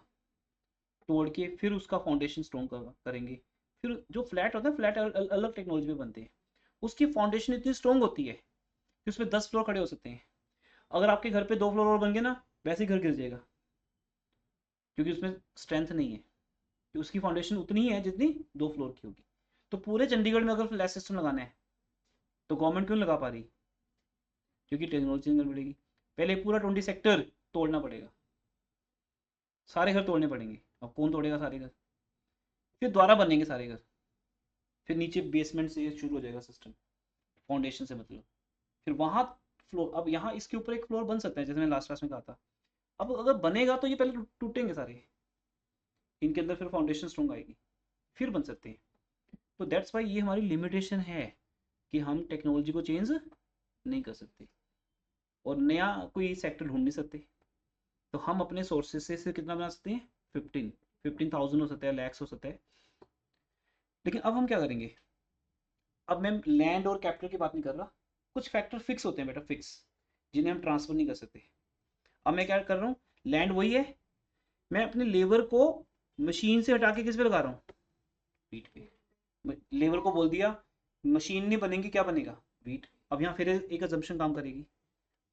तोड़ के फिर उसका फाउंडेशन स्ट्रॉन्ग करेंगे। फिर जो फ्लैट होता है, फ्लैट अलग टेक्नोलॉजी में बनते हैं, उसकी फाउंडेशन इतनी स्ट्रॉन्ग होती है कि उसमें 10 फ्लोर खड़े हो सकते हैं। अगर आपके घर पे 2 फ्लोर और बन गए ना, वैसे ही घर गिर जाएगा, क्योंकि उसमें स्ट्रेंथ नहीं है, कि उसकी फाउंडेशन उतनी ही है जितनी 2 फ्लोर की होगी। तो पूरे चंडीगढ़ में अगर फ्लैट सिस्टम लगाना है तो गवर्नमेंट क्यों लगा पा रही? क्योंकि टेक्नोलॉजी नहीं पड़ेगी। पहले पूरा 20 सेक्टर तोड़ना पड़ेगा, सारे घर तोड़ने पड़ेंगे। अब कौन तोड़ेगा सारे घर? फिर दोबारा बनेंगे सारे घर, फिर नीचे बेसमेंट से शुरू हो जाएगा सिस्टम, फाउंडेशन से मतलब। फिर वहां फ्लोर, अब यहाँ इसके ऊपर एक फ्लोर बन सकता है, जैसे मैंने लास्ट क्लास में कहा था। अब अगर बनेगा तो ये पहले टूटेंगे सारे, इनके अंदर फिर फाउंडेशन स्ट्रॉन्ग आएगी, फिर बन सकते हैं। तो दैट्स वाई ये हमारी लिमिटेशन है कि हम टेक्नोलॉजी को चेंज नहीं कर सकते और नया कोई सेक्टर ढूंढ नहीं सकते। तो हम अपने सोर्सेज से कितना बना सकते हैं? 15,000 हो सकता है, लैक्स हो सकता है। लेकिन अब हम क्या करेंगे? अब मैं लैंड और कैपिटल की बात नहीं कर रहा, कुछ फैक्टर फिक्स होते हैं बेटा, फिक्स, जिन्हें हम ट्रांसफर नहीं कर सकते। अब मैं क्या कर रहा हूँ, लैंड वही है, मैं अपने लेबर को मशीन से हटा के किस पे लगा रहा हूँ? वीट पे। लेबर को बोल दिया मशीन नहीं बनेगी, क्या बनेगा? वीट। अब यहाँ फिर एक अजम्पशन काम करेगी,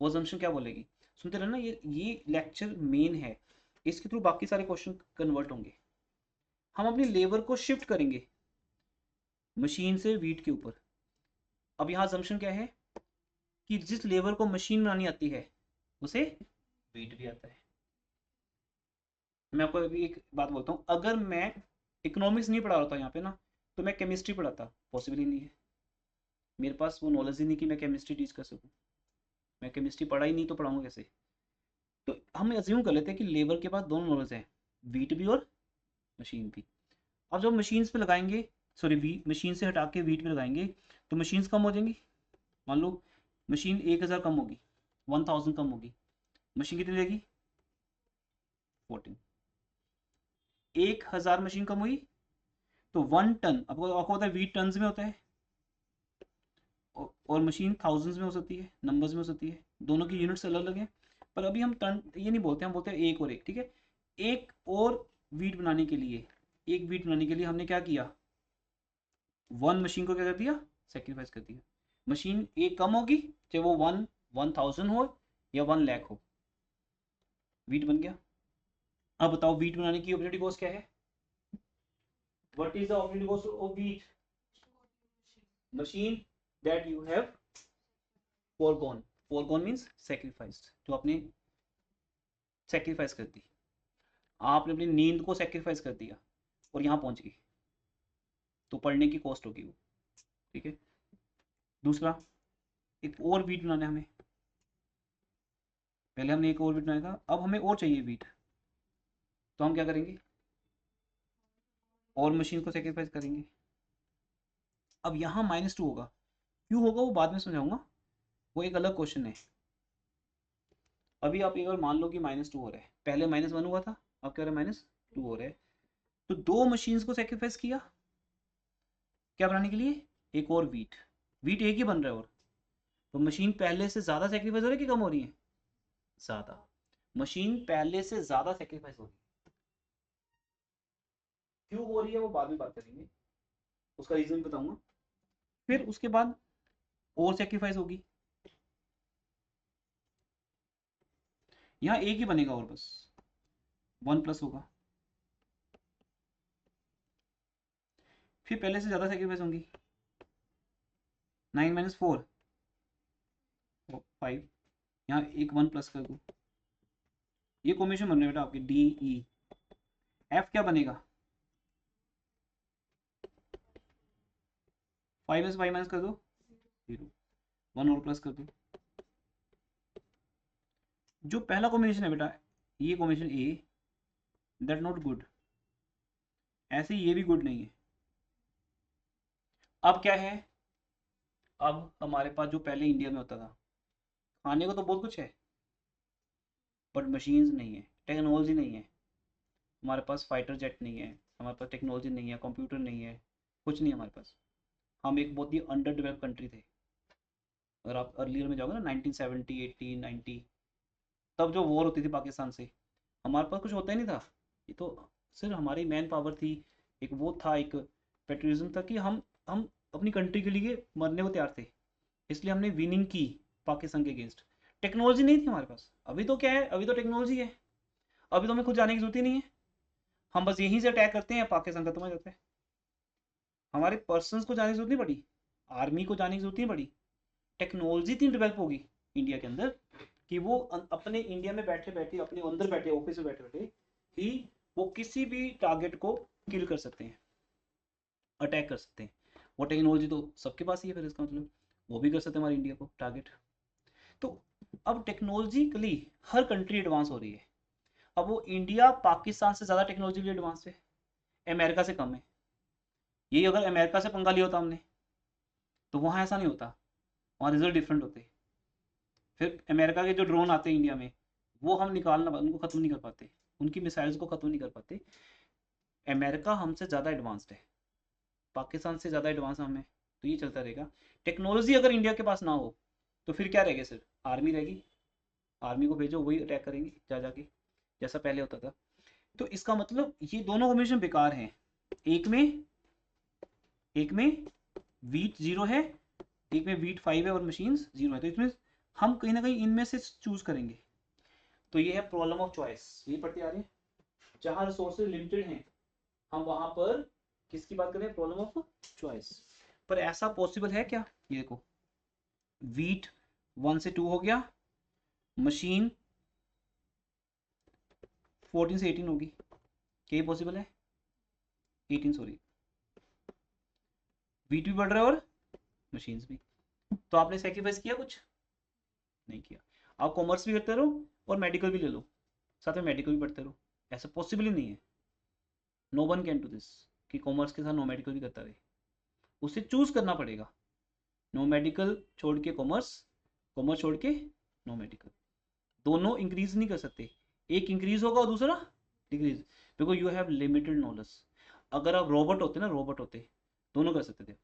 वो अजम्पशन क्या बोलेगी? सुनते रहना, ये लेक्चर मेन है, इसके थ्रू बाकी सारे क्वेश्चन कन्वर्ट होंगे। हम अपनी लेबर को शिफ्ट करेंगे मशीन से वीट के ऊपर। अब यहाँ अजम्पशन क्या है कि जिस लेबर को मशीन बनानी आती है उसे वीट भी आता है। मैं आपको अभी एक बात बोलता हूँ, अगर मैं इकोनॉमिक्स नहीं पढ़ा रहा था यहाँ पे ना, तो मैं केमिस्ट्री पढ़ाता, पॉसिबल ही नहीं है। मेरे पास वो नॉलेज ही नहीं कि मैं केमिस्ट्री टीच कर सकूँ। मैं केमिस्ट्री पढ़ा ही नहीं तो पढ़ाऊंगा कैसे? तो हम एज्यूम कर लेते हैं कि लेबर के पास दोनों नॉलेज है, वीट भी और मशीन भी। अब जब मशीन पे लगाएंगे, सॉरी मशीन से हटा के वीट पे लगाएंगे, तो मशीन्स कम हो जाएंगी। मान लो मशीन 1000 कम होगी, 1000 कम होगी, मशीन कितनी देगी? 14। 1000 मशीन कम हुई तो 1 टन, आपको पता है वीट टन्स में होता है, और मशीन थाउजेंड्स में हो सकती है, नंबर्स में हो सकती है, दोनों की यूनिट्स अलग अलग हैं। पर अभी हम टन ये नहीं बोलते, हम बोलते हैं एक और एक, ठीक है। एक और वीट बनाने के लिए, एक वीट बनाने के लिए हमने क्या किया? 1 मशीन को क्या कर दिया? सेक्रीफाइस कर दिया। मशीन एक कम होगी, चाहे वो 1000 हो या 1 लाख हो, वीट बन गया। अब बताओ वीट बनाने की ऑपरेटिंग कॉस्ट क्या है? What is the operating cost of wheat? Machine that you have foregone, foregone means sacrificed, जो आपने सेक्रीफाइस कर दी, आपने अपनी नींद को सेक्रीफाइस कर दिया और यहाँ पहुंच गई, तो पढ़ने की कॉस्ट होगी वो, ठीक है। दूसरा, एक और वीट बनाना है हमें, पहले हमने एक और वीट बनाया था, अब हमें और चाहिए वीट, तो हम क्या करेंगे? और मशीन को सेक्रीफाइस करेंगे। अब यहाँ -2 होगा, क्यों होगा वो बाद में समझाऊंगा, वो एक अलग क्वेश्चन है। अभी आप एक बार मान लो कि -2 हो रहा है, पहले -1 हुआ था, अब क्या हो रहा है? -2 हो रहा है। तो 2 मशीन्स को सेक्रीफाइस किया क्या बनाने के लिए? एक और वीट। वीट एक ही बन रहा है, और तो मशीन पहले से ज्यादा सेक्रीफाइस हो रही है कि कम हो रही है? ज्यादा। मशीन पहले से ज्यादा सेक्रीफाइस हो रही है, क्यों हो रही है वो बाद में बात करेंगे, उसका रीजन भी बताऊंगा। फिर उसके बाद और सेक्रीफाइस होगी, यहाँ एक ही बनेगा और बस 1+ होगा। फिर पहले से ज्यादा सेक्रीफाइस होंगी, 9 - 4 5, यहाँ एक 1+ कर दो, ये कॉम्बिनेशन बन रहे बेटा आपके DE। F क्या बनेगा? 5 में से 5 माइनस कर दो, 0, 1 और प्लस कर दो। जो पहला कॉम्बिनेशन है बेटा, ये combination A, that not good, ऐसे ये भी गुड नहीं है। अब क्या है? अब हमारे पास जो पहले इंडिया में होता था, खाने को तो बहुत कुछ है, बट मशीन्स नहीं है, टेक्नोलॉजी नहीं है। हमारे पास फाइटर जेट नहीं है, हमारे पास टेक्नोलॉजी नहीं है, कंप्यूटर नहीं है, कुछ नहीं है हमारे पास। हम एक बहुत ही अंडर डेवलप कंट्री थे। अगर आप अर्लियर में जाओगे ना 1970 80 90, तब जो वॉर होती थी पाकिस्तान से, हमारे पास कुछ होता ही नहीं था। ये तो सिर्फ हमारी मैन पावर थी, एक वो था, एक पेट्रियटिज्म था कि हम अपनी कंट्री के लिए मरने को तैयार थे। इसलिए हमने विनिंग की पाकिस्तान के अगेंस्ट। टेक्नोलॉजी नहीं थी हमारे पास। अभी तो क्या है, अभी तो टेक्नोलॉजी है, अभी तो हमें खुद जाने की जरूरत ही नहीं है। हम बस यहीं से अटैक करते हैं, पाकिस्तान खत्म हो जाता है। हमारे पर्सनस को जाने की जरूरत नहीं पड़ी, आर्मी को जाने की जरूरत नहीं पड़ी। टेक्नोलॉजी इतनी डेवलप होगी इंडिया के अंदर कि वो अपने इंडिया में बैठे बैठे, अपने अंदर बैठे, ऑफिस में बैठे बैठे ही वो किसी भी टारगेट को किल कर सकते हैं, अटैक कर सकते हैं। वो टेक्नोलॉजी तो सबके पास ही है, फिर इसका मतलब वो भी कर सकते हैं हमारे इंडिया को टारगेट। तो अब टेक्नोलॉजिकली हर कंट्री एडवांस हो रही है। अब वो इंडिया पाकिस्तान से ज़्यादा टेक्नोलॉजिकली एडवांस है, अमेरिका से कम है। यही अगर अमेरिका से पंगा लिया होता हमने, तो वहाँ ऐसा नहीं होता, वहाँ रिजल्ट डिफरेंट होते। फिर अमेरिका के जो ड्रोन आते हैं इंडिया में, वो हम निकालना, उनको ख़त्म नहीं कर पाते, उनकी मिसाइल्स को ख़त्म नहीं कर पाते। अमेरिका हमसे ज़्यादा एडवांस्ड है, पाकिस्तान से ज़्यादा एडवांस हम है। तो ये चलता रहेगा। टेक्नोलॉजी अगर इंडिया के पास ना हो, तो फिर क्या रहेगा, सिर्फ आर्मी रहेगी। आर्मी को भेजो, वही अटैक करेंगे जा जाके, जैसा पहले होता था। तो इसका मतलब ये दोनों कॉम्बिनेशन बेकार हैं। एक में वीट जीरो है, एक में वीट 5 है और मशीन्स जीरो है। तो इसमें हम कहीं ना कहीं इनमें से चूज करेंगे। तो ये है प्रॉब्लम ऑफ चॉइस, ये पढ़ते आ रहे हैं। जहां रिसोर्सेज लिमिटेड हैं, हम वहां पर किसकी बात करें, प्रॉब्लम ऑफ चॉइस। पर ऐसा पॉसिबल है क्या? ये देखो, वीट 1 से 2 हो गया, मशीन 14 से 18 होगी, क्या ये पॉसिबल है? 18 सॉरी, वीट भी बढ़ रहा है और मशीन्स भी। तो आपने सेक्रीफाइस किया कुछ? नहीं किया। आप कॉमर्स भी करते रहो और मेडिकल भी ले लो, साथ में मेडिकल भी पढ़ते रहो। ऐसा पॉसिबल ही नहीं है, no one can do this कि कॉमर्स के साथ नो मेडिकल भी करता रहे। उसे चूज करना पड़ेगा, नो मेडिकल छोड़ के कॉमर्स, कॉमर्स छोड़ के नो मेडिकल। दोनों इंक्रीज नहीं कर सकते, एक इंक्रीज होगा और दूसरा decrease, because you have limited knowledge. अगर आप रोबोट होते ना, रोबोट होते, दोनों कर सकते थे।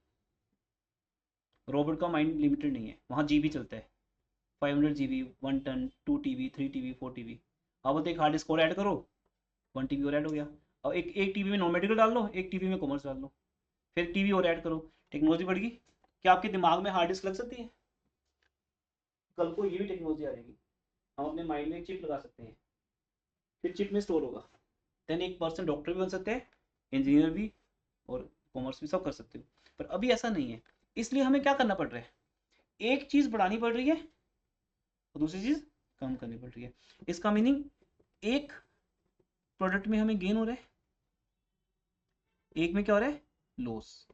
रोबोट का माइंड लिमिटेड नहीं है, वहाँ जीबी चलता है, 500 GB, 1 ton, 2 TB, 3 TB, 4 TB। अब बोलते एक हार्ड डिस्क और ऐड करो, 1 TB और ऐड हो गया। अब एक टीबी में नॉन मेडिकल डाल लो, एक टीबी में कॉमर्स डाल लो, फिर टीबी और ऐड करो, टेक्नोलॉजी बढ़ गई। क्या आपके दिमाग में हार्ड डिस्क लग सकती है? कल को ये भी टेक्नोलॉजी आ जाएगी, हम अपने माइंड में एक चिप लगा सकते हैं, फिर चिप में स्टोर होगा। देन एक पर्सन डॉक्टर भी बन सकते हैं, इंजीनियर भी, और कॉमर्स भी, सब कर सकते हो। पर अभी ऐसा नहीं है, इसलिए हमें क्या करना पड़ रहा है, एक चीज बढ़ानी पड़ रही है और दूसरी चीज कम करनी पड़ रही है। इसका मीनिंग एक प्रोडक्ट में हमें गेन हो रहा है, एक में क्या हो रहा है, लॉस।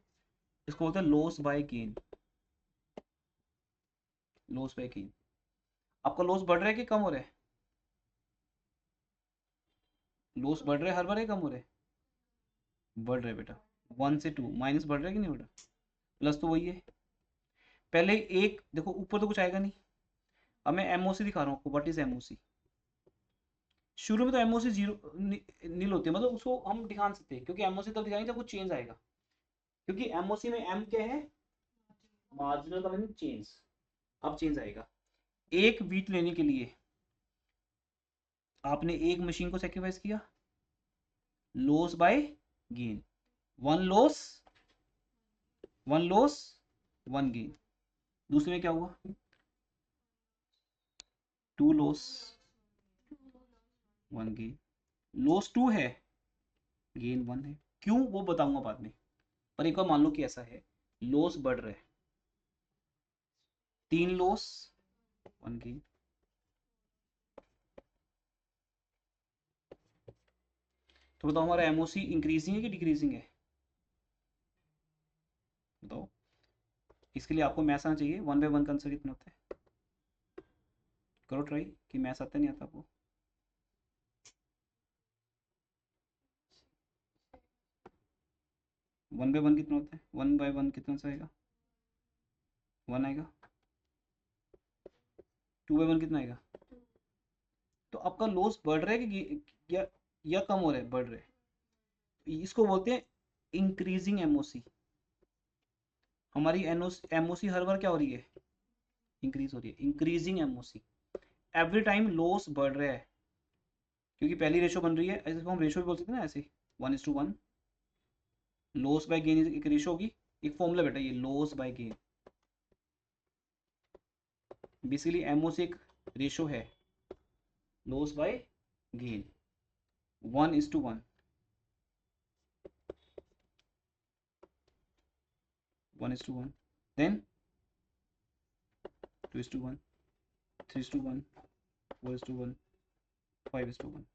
इसको बोलते हैं loss by gain, loss by gain. आपका लॉस बढ़ रहा है कि कम हो रहा है? लॉस बढ़ रहा है हर बार, है कम हो रहा है? बढ़ रहा है बेटा। 1 से 2 माइनस बढ़ रहा है कि नहीं बढ़ रहा? प्लस तो वही है। पहले एक देखो, ऊपर तो कुछ आएगा नहीं। अब मैं एमओसी दिखा रहा हूँ आपको, व्हाट इज एमओसी। शुरू में तो एमओसी जीरो नील होती है, मतलब उसको हम दिखा नहीं सकते, क्योंकि एमओसी तब दिखाएंगे जब कुछ चेंज आएगा। क्योंकि एमओसी में एम क्या है, मार्जिनल का मीनिंग चेंज। अब चेंज आएगा। एक वीट लेने के लिए आपने एक मशीन को सेक्रीफाइस किया, loss by gain. One loss, one loss, one gain. दूसरे में क्या हुआ, 2 लॉस, 1 गेन। लॉस 2 है, गेन 1 है। क्यों, वो बताऊंगा बाद में। पर एक बार मान लो कि ऐसा है, लॉस बढ़ रहा है, 3 लॉस, 1 गेन। तो बताओ हमारा एमओसी इंक्रीजिंग है कि डिक्रीजिंग है? बताओ। इसके लिए आपको मैथ्स आना चाहिए, 1 बाय 1 का आंसर कितना होता है? करो ट्राई, कि मैथ्स आता नहीं आता आपको। 1 बाय 1 कितना होता है? 1 बाय 1 कितना सा आएगा? 1 आएगा। 2 बाय 1 कितना आएगा? तो आपका लॉस बढ़ रहा है कि या या कम हो रहा है, बढ़ रहा है, इसको बोलते हैं इंक्रीजिंग एमओसी। हमारी एमओसी हर बार क्या हो रही है, इंक्रीज हो रही है, increasing MOC. Every time loss बढ़ रहा है, क्योंकि पहली रेशो बन रही है, ऐसे हम रेशो भी बोल सकते हैं ना, ऐसे 1:1। लॉस बाय गेन एक रेशो होगी, एक फॉर्मूला बेटा ये loss by gain. Basically MOC एक रेशो है, loss by gain, 1:1, 1:1, then 2:1, 3:1, 4:1, 5:1।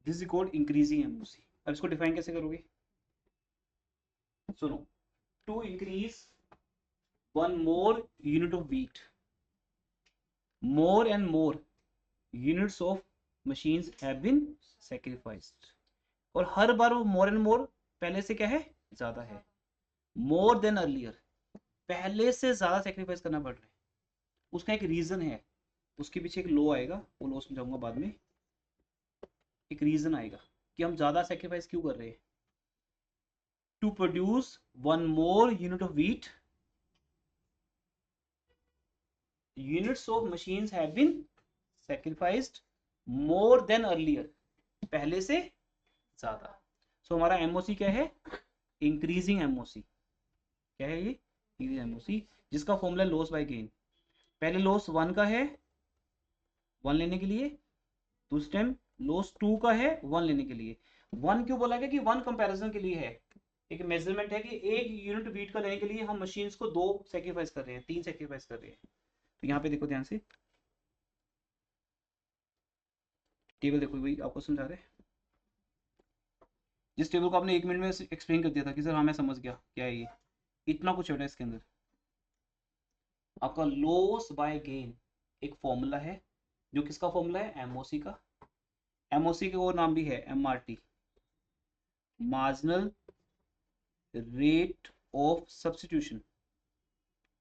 This is called increasing MOC. अब इसको डिफाइन कैसे करोगे, सुनो, to increase one more unit of wheat, more and more units of machines have been sacrificed। और हर बार वो more and more पहले से क्या है, ज्यादा है, more than earlier, पहले से ज्यादा सेक्रीफाइस करना पड़ रहा है। उसका एक रीजन है, उसके पीछे एक लॉ आएगा, वो लॉ समझाऊंगा बाद में। एक रीजन आएगा कि हम ज्यादा सेक्रीफाइस क्यों कर रहे हैं। To produce one more unit of wheat, units of machines have been sacrificed more than earlier, पहले से ज्यादा। सो हमारा एमओसी क्या है, इंक्रीजिंग एमओसी। क्या है ये, इंक्रीजिंग एमओसी, जिसका फॉर्मूला लॉस बाय गेन। पहले लॉस 1 का है 1 लेने के लिए, दूसरे टाइम लॉस 2 का है 1 लेने के लिए। 1 क्यों बोला गया कि 1 कंपैरिजन के लिए है, एक मेजरमेंट है कि एक यूनिट व्हीट का लेने के लिए हम मशीन्स को 2 सेक्रीफाइस कर रहे हैं, 3 सेक्रीफाइस कर रहे हैं। तो यहाँ पे देखो ध्यान से, टेबल देखो भाई, आपको समझा रहे हैं। जिस टेबल को आपने 1 मिनट में एक्सप्लेन कर दिया था कि सर हाँ मैं समझ गया क्या है ये, इतना कुछ है इसके अंदर। आपका लॉस बाय गेन एक फॉर्मूला है, जो किसका फॉर्मूला है, एमओसी का। एमओसी के और नाम भी है MRT, marginal rate of substitution.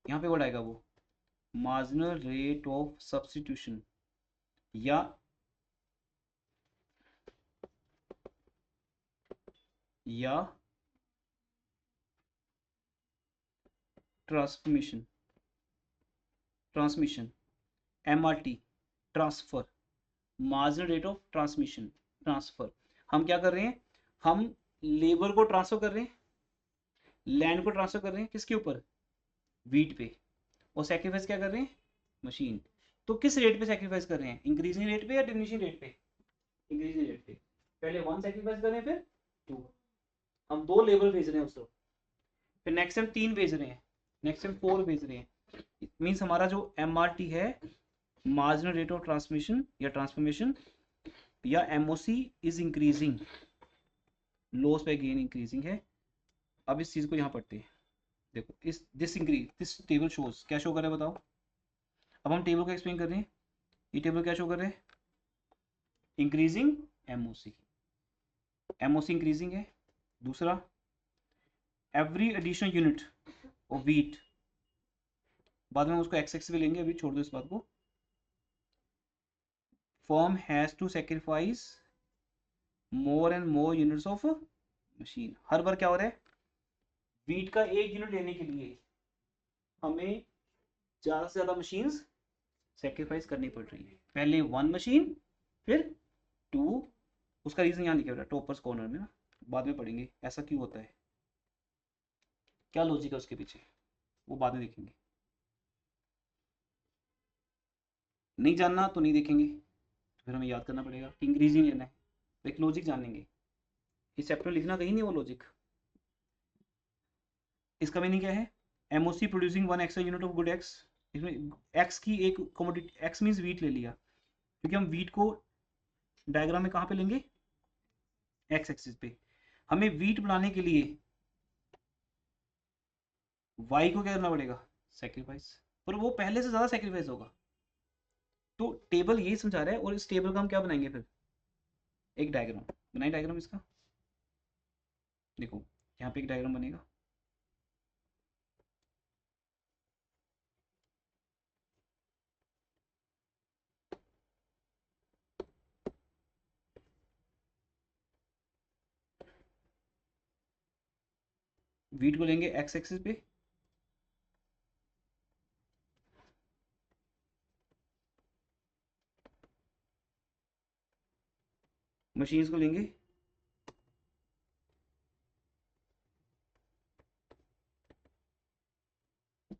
यहाँ पे वर्ड आएगा वो, मार्जिनल रेट ऑफ सब्स्टिट्यूशन, या transmission, MRT, transfer, marginal rate of transmission, transfer. हम क्या कर रहे हैं, हम लेबर को ट्रांसफर कर रहे हैं, लैंड को ट्रांसफर कर रहे हैं किसके ऊपर, व्हीट पे, और सेक्रीफाइस क्या कर रहे हैं, मशीन। तो किस रेट पे सेक्रीफाइस कर रहे हैं, इंक्रीजिंग रेट पे या डिमिनिशिंग रेट पे, इंक्रीजिंग रेट पे। पहले 1 सेक्रीफाइस कर रहे हैं, फिर 2, हम 2 लेबर भेज रहे हैं उसको, फिर नेक्स्ट टाइम 3 भेज रहे हैं, नेक्स्ट टाइम 4 भेज रहे हैं। मीन्स हमारा जो एमआरटी है, मार्जिनल रेट ऑफ ट्रांसमिशन या ट्रांसफॉर्मेशन, या MOC is increasing, loss by gain increasing है। अब इस चीज को यहाँ पढ़ते हैं, देखो इस दिस टेबल शोज, क्या शो कर रहा है बताओ। अब हम टेबल को एक्सप्लेन कर रहे हैं, ये टेबल क्या शो कर रहे हैं, इंक्रीजिंग एमओसी, एमओसी इंक्रीजिंग है। दूसरा, every additional unit of wheat, बाद में उसको एक्स एक्स भी लेंगे, अभी छोड़ दो इस बात को। Firm has to sacrifice more and more units of machine. हर बार क्या हो रहा है, व्हीट का 1 यूनिट लेने के लिए हमें ज्यादा से ज्यादा मशीन्स सेक्रीफाइस करनी पड़ रही है। पहले 1 मशीन, फिर 2। उसका रीजन यहाँ लिखा हुआ है टॉपर्स कॉर्नर में ना, बाद में पढ़ेंगे ऐसा क्यों होता है, क्या लॉजिक है उसके पीछे, वो बाद में देखेंगे। नहीं जानना तो नहीं देखेंगे, फिर हमें याद करना पड़ेगा कि इंक्रीजिंग लेना है, तो एक लॉजिक जानेंगे। इस चैप्टर में लिखना कहीं नहीं वो लॉजिक। इसका मीनिंग क्या है, MOC producing 1 extra unit of good x. इसमें एक्स की एक कमोडिटी, एक्स मीन्स व्हीट ले लिया, क्योंकि हम व्हीट को डायग्राम में कहाँ पे लेंगे, एक्स एक्सिस पे। हमें व्हीट बनाने के लिए वाई को क्या करना पड़ेगा, सेक्रीफाइस, पर वो पहले से ज्यादा सेक्रीफाइस होगा। तो टेबल यही समझा रहा है, और इस टेबल का हम क्या बनाएंगे फिर, एक डायग्राम बनाए, डायग्राम इसका देखो, यहाँ पे एक डायग्राम बनेगा। वीट को लेंगे एक्स एक्सिस पे, मशीन्स को लेंगे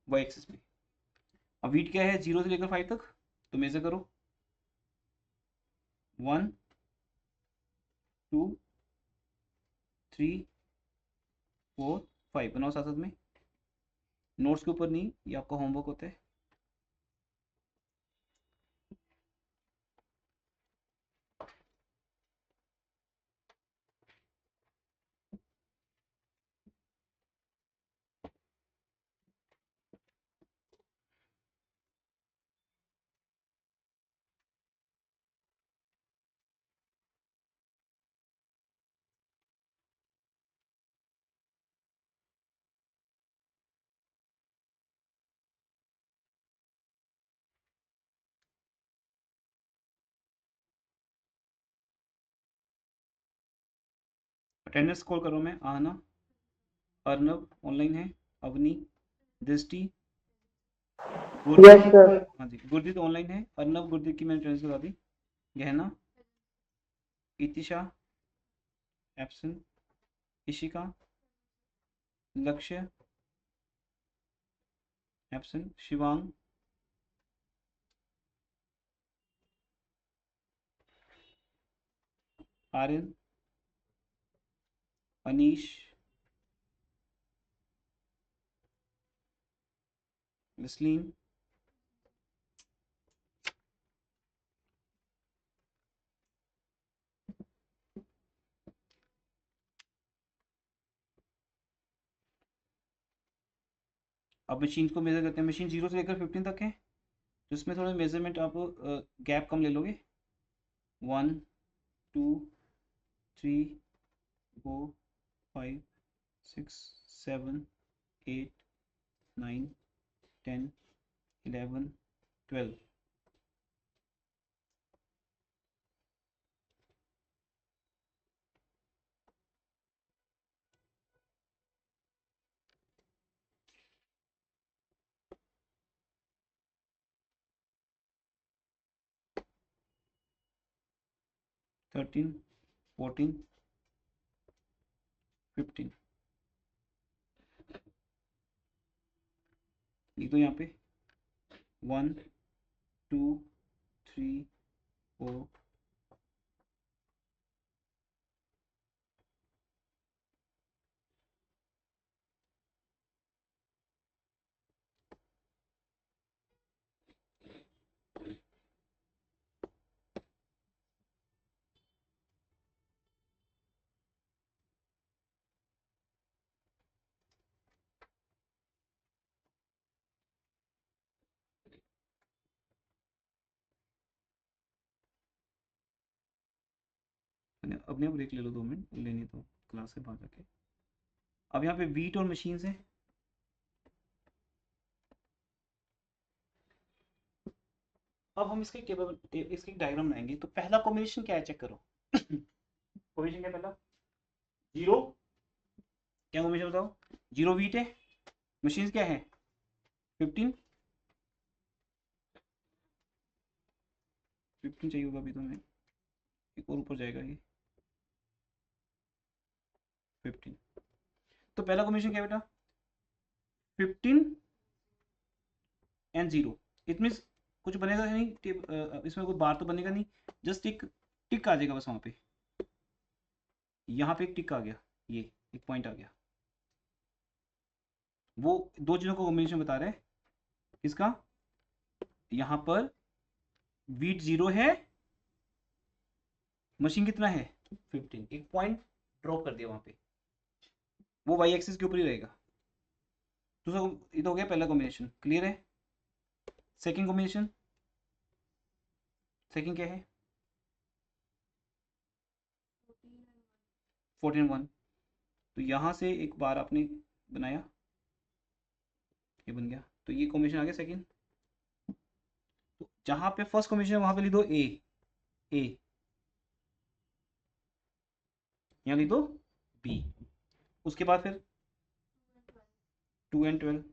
वाई एक्सिस पे। अब वीट क्या है 0 से लेकर 5 तक, तो मेजर करो 1 2 3 4 5, बनाओ साथ साथ में, नोट्स के ऊपर नहीं, ये आपका होमवर्क होता है। अटेंडेंस कॉल करो, मैं आहना, अर्नब ऑनलाइन है, अवनी, दृष्टि, यस गुरदीप, सर। हाँ जी गुरदीप ऑनलाइन है, अर्नब गुरदीप की मैंने अटेंडेंस लगा दी, गहना, इतिशा एब्सेंट, इशिका, लक्ष्य एब्सेंट, शिवांग, आर्यन, अनीश, वसलीम, अब मशीन को मेजर करते हैं। मशीन 0 से लेकर 15 तक है, तो इसमें थोड़ा मेजरमेंट आप गैप कम ले लोगे, 1 2 3 4 5 6 7 8 9 10 11 12। थर्टीन 14 15, लिख दो यहाँ पे 1 2 3 4 अपने ब्रेक ले लो 2 मिनट लेनी तो क्लास से बाहर जाके। अब यहाँ पे वीट और मशीन्स है, अब हम इसके इसकी डायग्राम बनाएंगे। तो पहला कॉम्बिनेशन क्या है चेक करो। कॉम्बिनेशन क्या पहला, 0, क्या कॉम्बिनेशन बताओ, 0 वीट है, मशीन्स क्या है 15 15 चाहिए होगा अभी तो, मैं एक और ऊपर जाएगा ये 15। तो पहला कॉम्बिनेशन क्या बेटा 15 एंड 0, इट मीन्स कुछ बनेगा नहीं, इसमें कोई बार तो बनेगा नहीं, जस्ट एक टिक आ जाएगा बस वहां पे, यहाँ पे एक टिक आ गया, ये एक पॉइंट आ गया। वो दो चीजों का कॉम्बिनेशन बता रहे हैं, किसका, यहाँ पर वीट 0 है, मशीन कितना है 15, एक पॉइंट ड्रॉप कर दिया वहां पे, वो वाई एक्सिस के ऊपर ही रहेगा। दूसरा ये तो हो गया पहला कॉम्बिनेशन, क्लियर है। सेकंड कॉम्बिनेशन, सेकंड क्या है 14 1, तो यहां से एक बार आपने बनाया, ये बन गया, तो ये कॉम्बिनेशन आ गया सेकंड। तो जहां पे फर्स्ट कॉम्बिनेशन वहां पे लिख दो ए, ए यहाँ लिख दो बी, उसके बाद फिर 2 and 12।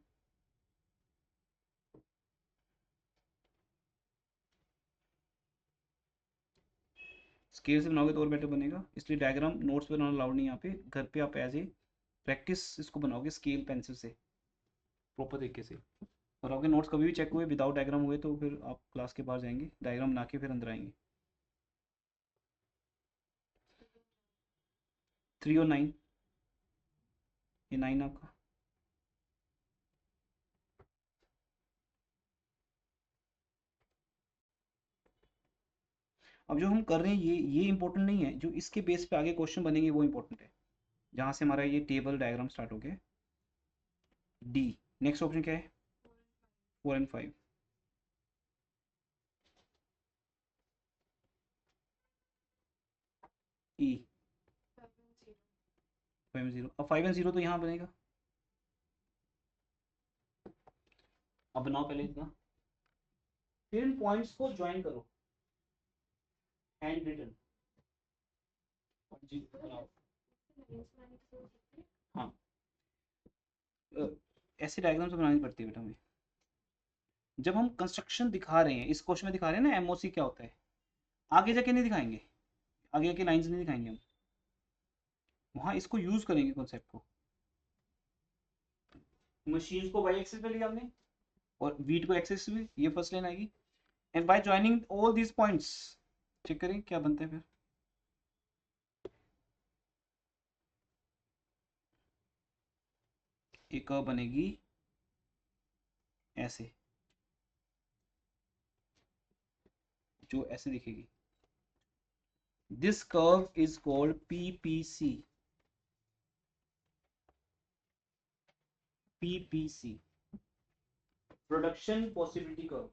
स्केल से बनाओगे तो और बेटर बनेगा, इसलिए डायग्राम नोट्स पे बनाना अलाउड नहीं यहाँ पे। घर पे आप एज ए प्रैक्टिस इसको बनाओगे स्केल पेंसिल से प्रॉपर तरीके से। और आपके नोट्स कभी भी चेक हुए विदाउट डायग्राम हुए तो फिर आप क्लास के बाहर जाएंगे, डायग्राम बना के फिर अंदर आएंगे। 3 और 9, ये 9 आपका। अब जो हम कर रहे हैं ये इंपॉर्टेंट नहीं है, जो इसके बेस पे आगे क्वेश्चन बनेंगे वो इंपॉर्टेंट है, जहाँ से हमारा ये टेबल डायग्राम स्टार्ट हो गया। डी, नेक्स्ट ऑप्शन क्या है? 4 and 5। E, 5 and 0। अब 5 and 0 तो यहाँ बनेगा। अब बनाओ पहले इतना, फिर इन पॉइंट्स को ज्वाइन करो, हैंड रिटन। बनाओ। हाँ, ऐसे डायग्राम्स बनानी पड़ती है बेटा हमें। जब हम कंस्ट्रक्शन दिखा रहे हैं, इस क्वेश्चन में दिखा रहे हैं ना एमओसी क्या होता है, आगे जाके नहीं दिखाएंगे, आगे जाके लाइंस नहीं दिखाएंगे हम, वहां इसको यूज करेंगे कॉन्सेप्ट को। मशीन को वाई एक्सिस पे लिया हमने और वीट को एक्सिस में, ये फर्स्ट लाइन आएगी। And by joining all these points, check करें क्या बनता है फिर। एक कर्व बनेगी ऐसे, जो ऐसे दिखेगी। This curve is called PPC. PPC, production possibility curve.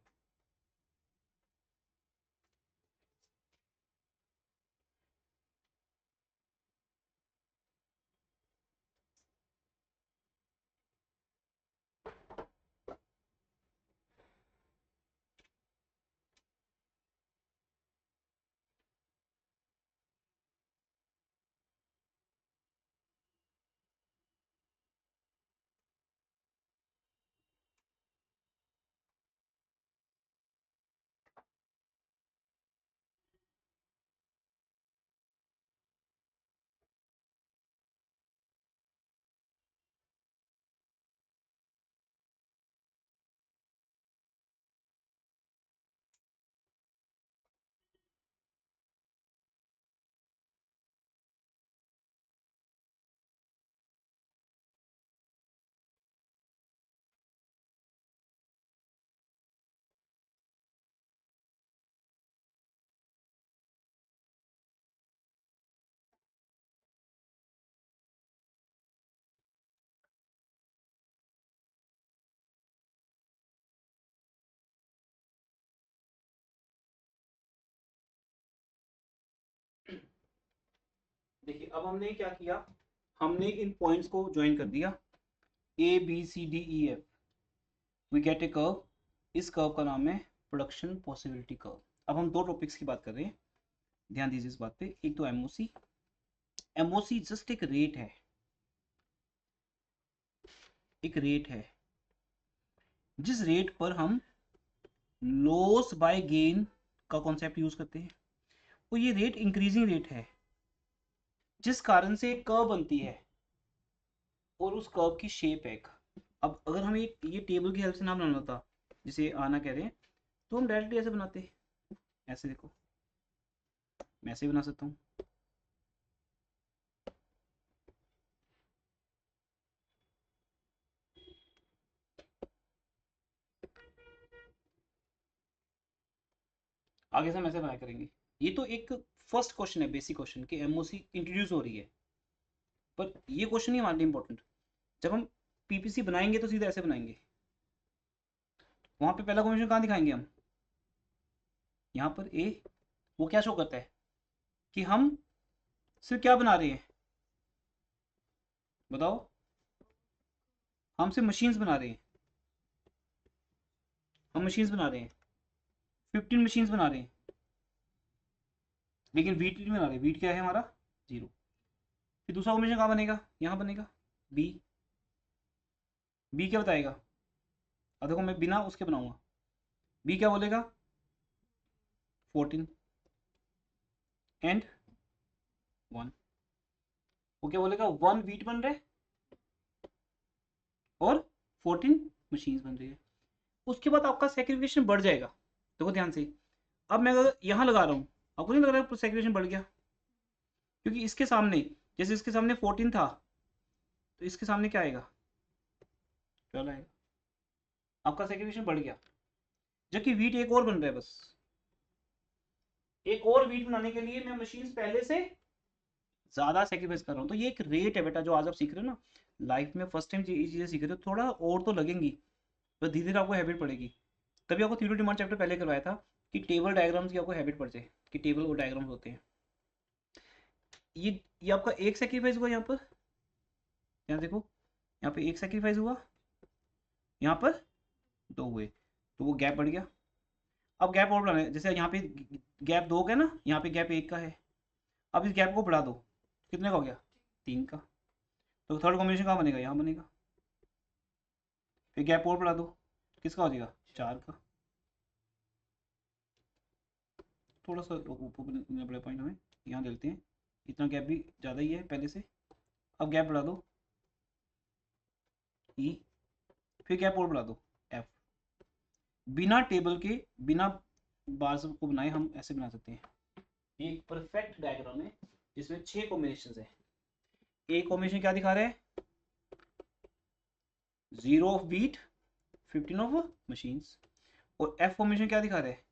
देखिए अब हमने क्या किया, हमने इन पॉइंट्स को ज्वाइन कर दिया, A B C D E F, we get a curve. इस कर्व का नाम है प्रोडक्शन पॉसिबिलिटी कर्व। अब हम दो टॉपिक्स की बात कर रहे हैं, ध्यान दीजिए इस बात पे। एक तो एमओसी, एमओसी जस्ट एक रेट है, एक रेट है जिस रेट पर हम लॉस बाय गेन का कॉन्सेप्ट यूज करते हैं। तो ये रेट इंक्रीजिंग रेट है, जिस कारण से एक कर्व बनती है और उस कर्व की शेप है एक। अब अगर हमें ये टेबल की हेल्प से ना बनाना होता, जिसे आना कह रहे हैं, तो हम डायरेक्टली ऐसे बनाते। ऐसे देखो, मैं ऐसे बना सकता हूँ। आगे से हम ऐसे बनाया करेंगे। ये तो एक फर्स्ट क्वेश्चन है, बेसिक क्वेश्चन कि एमओसी इंट्रोड्यूस हो रही है, पर ये क्वेश्चन नहीं हमारे लिए इंपॉर्टेंट। जब हम पीपीसी बनाएंगे तो सीधा ऐसे बनाएंगे। वहां पे पहला कॉम्बिनेशन कहाँ दिखाएंगे हम, यहाँ पर ए। वो क्या शो करता है कि हम सिर्फ क्या बना रहे हैं, बताओ। हम सिर्फ मशीन्स बना रहे हैं, हम मशीन्स बना रहे हैं, 15 मशीन्स बना रहे हैं, लेकिन वीट नहीं बना रहे। वीट क्या है हमारा, 0। फिर दूसरा कॉम्बिनेशन कहाँ बनेगा, यहाँ बनेगा बी। बी क्या बताएगा? अब देखो मैं बिना उसके बनाऊंगा, बी क्या बोलेगा? 14 एंड 1। वो क्या बोलेगा? 1 वीट बन रहा है और 14 मशीन्स बन रही है। उसके बाद आपका सेग्रीगेशन बढ़ जाएगा। देखो ध्यान से, अब मैं अगर यहाँ लगा रहा हूँ, आपको नहीं लग रहा है सेग्रीगेशन बढ़ गया? क्योंकि इसके सामने, जैसे इसके सामने 14 था, तो इसके सामने क्या आएगा? 12 आएगा। आपका सेग्रीगेशन बढ़ गया। जबकि वीट एक और बन रहा है, बस एक और वीट बनाने के लिए मैं मशीन पहले से ज्यादा सेक्रीफाइस कर रहा हूँ। तो ये एक रेट है बेटा, जो आज आप सीख रहे हो ना लाइफ में, फर्स्ट टाइम ये चीजें सीख रहे हो, थोड़ा और तो लगेंगी, तो धीरे धीरे आपको हैबिट पड़ेगी। तभी आपको थ्योरी डिमांड चैप्टर पहले करवाया था कि टेबल डायग्राम्स की आपको हैबिट पड़ जाए, कि टेबल और डायग्राम्स होते हैं। ये आपका एक सेक्रीफाइस हुआ यहाँ पर, यहाँ देखो, यहाँ पे एक सेक्रीफाइस हुआ, यहाँ पर 2 हुए, तो वो गैप बढ़ गया। अब गैप और बढ़ाना है, जैसे यहाँ पे गैप 2 का है ना, यहाँ पे गैप 1 का है। अब इस गैप को बढ़ा दो, कितने का हो गया? 3 का। तो थर्ड कॉम्बिनेशन कहाँ बनेगा? यहाँ बनेगा। फिर गैप और बढ़ा दो, किसका हो जाएगा? 4 का। थोड़ा सा ऊपर लेना पड़ेगा पॉइंट हमें, यहाँ डालते हैं, इतना गैप भी ज़्यादा ही है पहले से। अब गैप बढ़ा दो ई, फिर गैप और बढ़ा दो एफ। बिना टेबल के, बिना बार्स को बनाए हम ऐसे बना सकते हैं। ये एक परफेक्ट डायग्राम है जिसमें 6 कॉम्बिनेशन है। ए कॉम्बिनेशन क्या दिखा रहा है? 0 ऑफ व्हीट, 15 ऑफ मशीन्स। और एफ फॉर्मेशन क्या दिखा रहा है?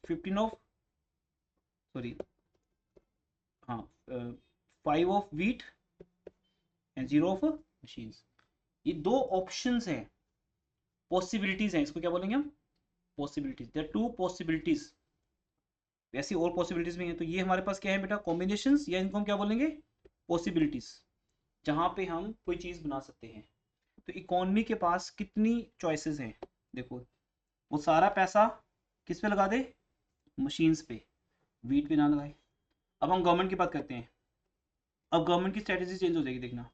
15 ऑफ, सॉरी, हाँ, 5 of wheat and 0 of machines. ये 2 ऑप्शंस हैं, पॉसिबिलिटीज हैं, इसको क्या बोलेंगे हम? पॉसिबिलिटीज। There 2 possibilities. वैसी और पॉसिबिलिटीज भी हैं। तो ये हमारे पास क्या है बेटा? कॉम्बिनेशंस, या इनको हम क्या बोलेंगे? पॉसिबिलिटीज, जहां पे हम कोई चीज बना सकते हैं। तो इकोनॉमी के पास कितनी चॉइसेस हैं? देखो, वो सारा पैसा किस पे लगा दे? मशीन्स पे, वीट पे ना लगाए। अब हम गवर्नमेंट की बात करते हैं। अब गवर्नमेंट की स्ट्रेटेजी चेंज हो जाएगी, देखना।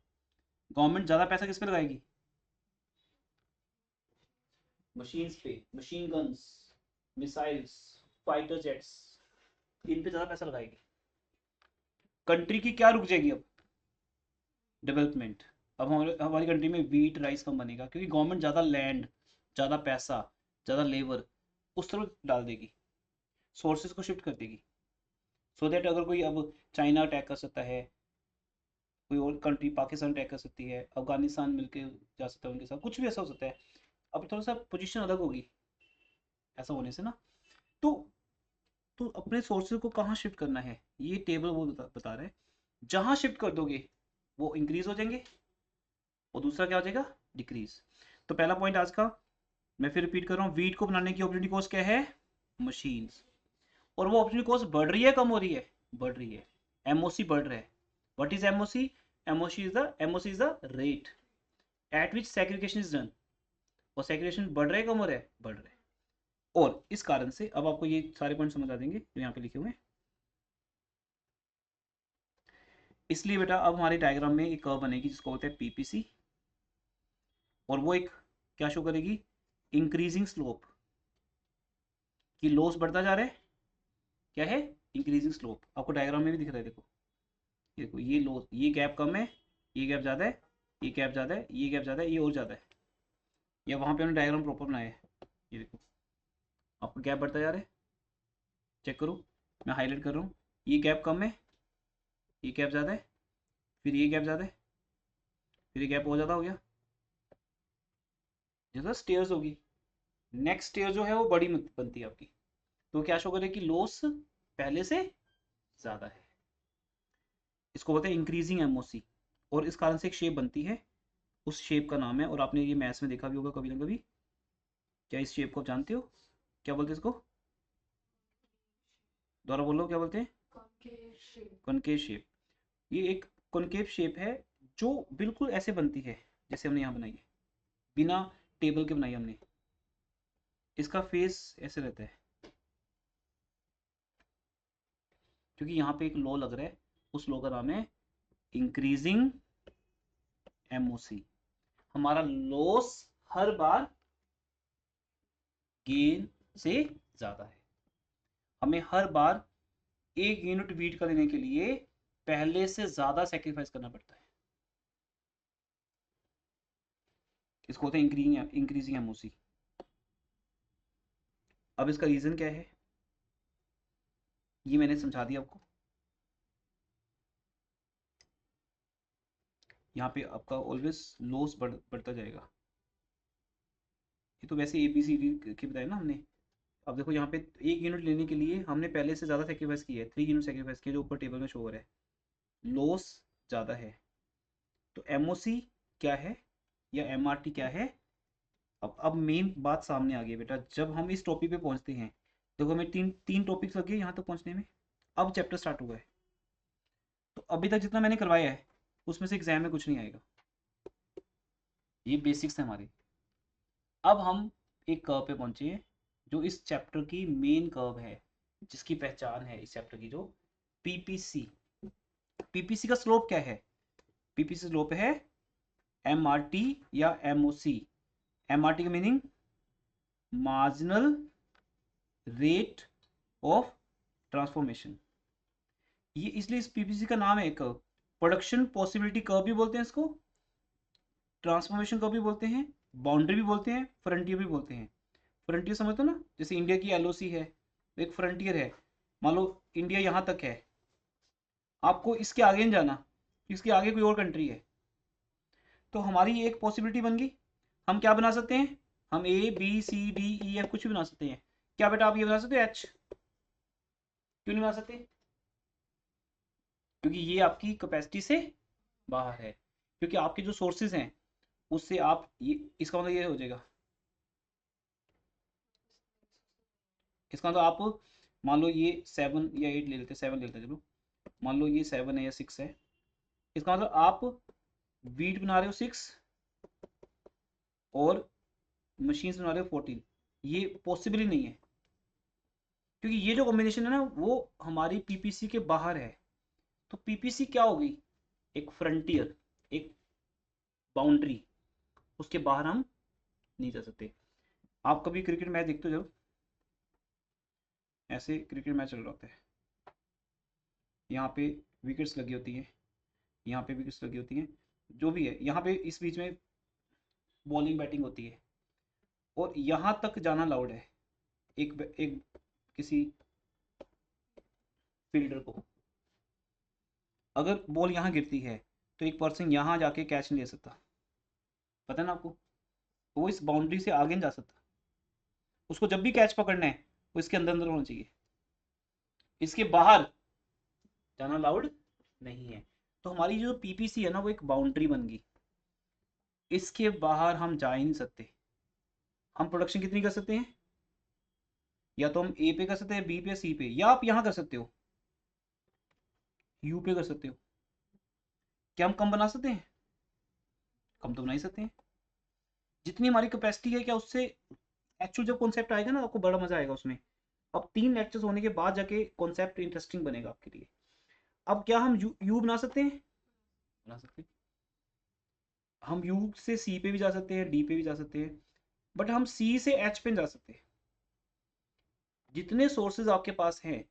गवर्नमेंट ज्यादा पैसा किस पे लगाएगी? मशीन्स पे, machine guns, missiles, fighter jets, इन पे ज्यादा पैसा लगाएगी। कंट्री की क्या रुक जाएगी अब? डेवलपमेंट। अब हमारी कंट्री में वीट राइस कम बनेगा, क्योंकि गवर्नमेंट ज़्यादा लैंड, ज़्यादा पैसा, ज़्यादा लेबर उस तरफ डाल देगी, सोर्सेज को शिफ्ट कर देगी। सो दैट अगर कोई अब चाइना अटैक कर सकता है, कोई और कंट्री पाकिस्तान अटैक कर सकती है, अफगानिस्तान मिलके जा सकता है उनके साथ, कुछ भी ऐसा हो सकता है। अब थोड़ा सा पोजीशन अलग होगी ऐसा होने से ना। तो अपने सोर्सेज को कहाँ शिफ्ट करना है, ये टेबल वो बता रहा है। जहाँ शिफ्ट कर दोगे वो इंक्रीज हो जाएंगे, और दूसरा क्या हो जाएगा? डिक्रीज। तो पहला पॉइंट आज का मैं फिर रिपीट कर रहा हूँ, वीट को बनाने की अपॉर्चुनिटी कॉस्ट क्या है? मशीन्स। और वो अपॉर्चुनिटी कॉस्ट बढ़ रही है कम हो रही है? बढ़ रही है। एमओसी बढ़ रहा है। What is MOC? MOC is the rate at which segregation is done. और सेग्रीगेशन बढ़ रहा है कम हो रहा है? बढ़ रहा है। और इस कारण से अब आपको ये सारे पॉइंट समझ आ जाएंगे जो यहाँ पे लिखे हुए हैं। इसलिए बेटा अब हमारे डायग्राम में एक कर्व बनेगी जिसको बोलते हैं पीपीसी, और वो एक क्या शो करेगी? इंक्रीजिंग स्लोप, कि लॉस बढ़ता जा रहा है। क्या है? Increasing slope. आपको डायग्राम में भी दिख रहा है, देखो, ये देखो, ये लॉस, ये गैप कम है, ये गैप ज़्यादा है, ये गैप ज़्यादा है, ये गैप ज़्यादा है, ये और ज़्यादा है। या वहाँ पे हमने डायग्राम प्रॉपर बनाया है, ये देखो, आपका गैप बढ़ता जा रहा है। चेक करो, मैं हाईलाइट कर रहा हूँ, ये गैप कम है, ये गैप ज़्यादा है, फिर ये गैप ज़्यादा है, फिर ये गैप और ज़्यादा हो गया। जैसा स्टेयर्स होगी, नेक्स्ट स्टेयर जो है वो बड़ी बनती है आपकी, तो क्या शो करे कि लॉस पहले से ज़्यादा है। इसको बोलते हैं इंक्रीजिंग एमओसी। और इस कारण से एक शेप बनती है, उस शेप का नाम है, और आपने ये मैथ्स में देखा भी होगा कभी ना कभी। क्या इस शेप को आप जानते हो? क्या बोलते हैं इसको? दोबारा बोलो, क्या बोलते हैं? Concave shape. Concave shape. ये एक कॉनकेव शेप है जो बिल्कुल ऐसे बनती है जैसे हमने यहाँ बनाई है, बिना टेबल के बनाई हमने। इसका फेस ऐसे रहता है, क्योंकि यहाँ पे एक लॉ लग रहा है, उस लॉ का नाम है इंक्रीजिंग एमओसी। हमारा लॉस हर बार गेन से ज्यादा है। हमें हर बार 1 यूनिट वीट का लेने के लिए पहले से ज्यादा सेक्रीफाइस करना पड़ता है। इसको होता है इंक्रीजिंग एमओसी। अब इसका रीजन क्या है ये मैंने समझा दिया आपको। यहाँ पे आपका ऑलवेज लॉस बढ़ता जाएगा। ये तो वैसे ABCD के बताया ना हमने। अब देखो यहाँ पे 1 यूनिट लेने के लिए हमने पहले से ज़्यादा सेक्रीफाइस किया है, 3 यूनिट सेक्रीफाइस किया, जो ऊपर टेबल में शो हो रहा है। लॉस ज़्यादा है तो MOC क्या है या MRT क्या है। अब मेन बात सामने आ गई बेटा, जब हम इस टॉपिक पे पहुंचते हैं। देखो हमें तीन टॉपिक्स लगे यहाँ तक पहुंचने में। अब चैप्टर स्टार्ट हुआ है, तो अभी तक जितना मैंने करवाया है उसमें से एग्जाम में कुछ नहीं आएगा। ये बेसिक्स है हमारे। अब हम एक कर्व पे पहुंचे हैं जो इस चैप्टर की मेन कर्व है, जिसकी पहचान है इस चैप्टर की, जो PPC। PPC का स्लोप क्या है? PPC स्लोप है MRT या MOC। MRT का meaning marginal rate of transformation. ये इसलिए इस PPC का नाम है एक प्रोडक्शन पॉसिबिलिटी कर्व भी बोलते हैं इसको, ट्रांसफॉर्मेशन कर्व भी बोलते हैं, बाउंड्री भी बोलते हैं, फ्रंटियर भी बोलते हैं। फ्रंटियर समझते हो ना, जैसे इंडिया की LOC है, एक फ्रंटियर है। मान लो इंडिया यहाँ तक है, आपको इसके आगे नहीं जाना, इसके आगे कोई और कंट्री है, तो हमारी एक पॉसिबिलिटी बन गई। हम क्या बना सकते हैं? हम ABCDEF कुछ भी बना सकते हैं। क्या बेटा आप ये बना सकते हो H? क्यों नहीं बना सकते? क्योंकि ये आपकी कैपेसिटी से बाहर है, क्योंकि आपके जो सोर्सेज हैं उससे आप ये, इसका मतलब ये हो जाएगा, इसका मतलब आप मान लो ये 7 या 8 ले लेते, 7 ले लेते चलो, मान लो ये 7 है या 6 है, इसका मतलब आप वीट बना रहे हो 6 और मशीन्स बना रहे हो 14। ये पॉसिबल ही नहीं है, क्योंकि ये जो कॉम्बिनेशन है ना वो हमारी PPC के बाहर है। तो PPC क्या होगी? एक फ्रंटियर, एक बाउंड्री, उसके बाहर हम नहीं जा सकते। आप कभी क्रिकेट मैच देखते हो? जब ऐसे क्रिकेट मैच चल रहा होता है, यहाँ पे विकेट्स लगी होती हैं, यहाँ पे विकेट्स लगी होती हैं, जो भी है, यहाँ पे इस बीच में बॉलिंग बैटिंग होती है, और यहाँ तक जाना अलाउड है एक किसी फील्डर को। अगर बॉल यहाँ गिरती है तो एक पर्सन यहाँ जाके कैच नहीं ले सकता, पता है ना आपको। वो इस बाउंड्री से आगे नहीं जा सकता, उसको जब भी कैच पकड़ना है वो इसके अंदर अंदर होना चाहिए, इसके बाहर जाना अलाउड नहीं है। तो हमारी जो PPC है ना वो एक बाउंड्री बन गई, इसके बाहर हम जा ही नहीं सकते। हम प्रोडक्शन कितनी कर सकते हैं? या तो हम A पे कर सकते हैं, B पे, C पे, या आप यहाँ कर सकते हो, U पे कर सकते हो। क्या हम कम बना सकते हैं? कम तो बना ही सकते हैं। जितनी हमारी कैपेसिटी है, क्या उससे एक्चुअल जब कॉन्सेप्ट आएगा ना आपको बड़ा मजा आएगा उसमें। अब 3 लेक्चर्स होने के बाद जाके कॉन्सेप्ट इंटरेस्टिंग बनेगा आपके लिए। अब क्या हम यू बना सकते हैं? बना सकते हैं। हम U से C पे भी जा सकते हैं, D पे भी जा सकते हैं, बट हम C से H पे जा सकते हैं। जितने सोर्सेज आपके पास हैं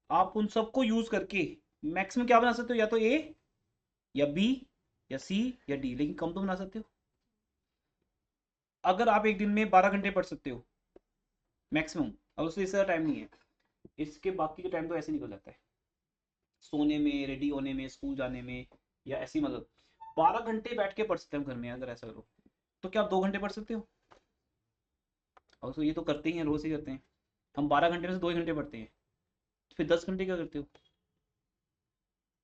आप उन सबको यूज करके मैक्सिमम क्या बना सकते हो? या तो A या B या C या D, लेकिन कम तो बना सकते हो। अगर आप एक दिन में 12 घंटे पढ़ सकते हो मैक्सिमम, और उससे इससे टाइम नहीं है, इसके बाकी का टाइम तो ऐसे निकल जाता है सोने में, रेडी होने में, स्कूल जाने में, या ऐसी, मतलब 12 घंटे बैठ के पढ़ सकते हैं हम घर में। अगर ऐसा करो तो क्या आप 2 घंटे पढ़ सकते हो? और तो ये तो करते ही हैं, रोज ही करते हैं। हम 12 घंटे में से 2 ही घंटे पढ़ते हैं, फिर 10 घंटे क्या करते हो?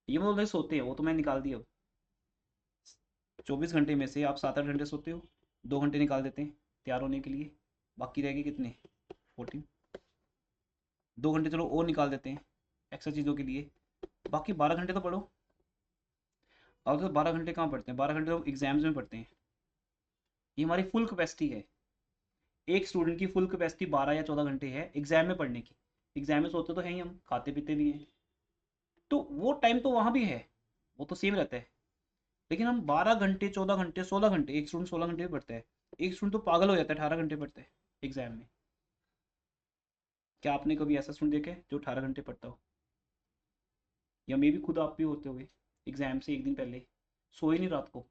ये मतलब सोते हैं, वो तो मैं निकाल दिया। 24 घंटे में से आप 7-8 घंटे सोते हो, 2 घंटे निकाल देते हैं तैयार होने के लिए, बाकी रह गए कितने? 14। 2 घंटे चलो और निकाल देते हैं एक्स्ट्रा चीज़ों के लिए, बाकी 12 घंटे तो पढ़ो। और तो 12 घंटे कहाँ पढ़ते हैं? 12 घंटे तो एग्जाम्स में पढ़ते हैं। ये हमारी फुल कैपेसिटी है। एक स्टूडेंट की फुल कैपेसिटी 12 या 14 घंटे है एग्जाम में पढ़ने की। एग्जाम में सोते तो हैं ही, हम खाते पीते भी हैं, तो वो टाइम तो वहाँ भी है, वो तो सेम रहता है। लेकिन हम 12 घंटे, 14 घंटे, 16 घंटे, एक स्टूडेंट 16 घंटे भी पढ़ता है, एक स्टूडेंट तो पागल हो जाता है 18 घंटे पढ़ता है एग्जाम में। क्या आपने कभी ऐसा स्टूडेंट देखा है जो 18 घंटे पढ़ता हो? या मे भी खुद आप भी होते हुए एग्जाम से एक दिन पहले सोए नहीं रात को,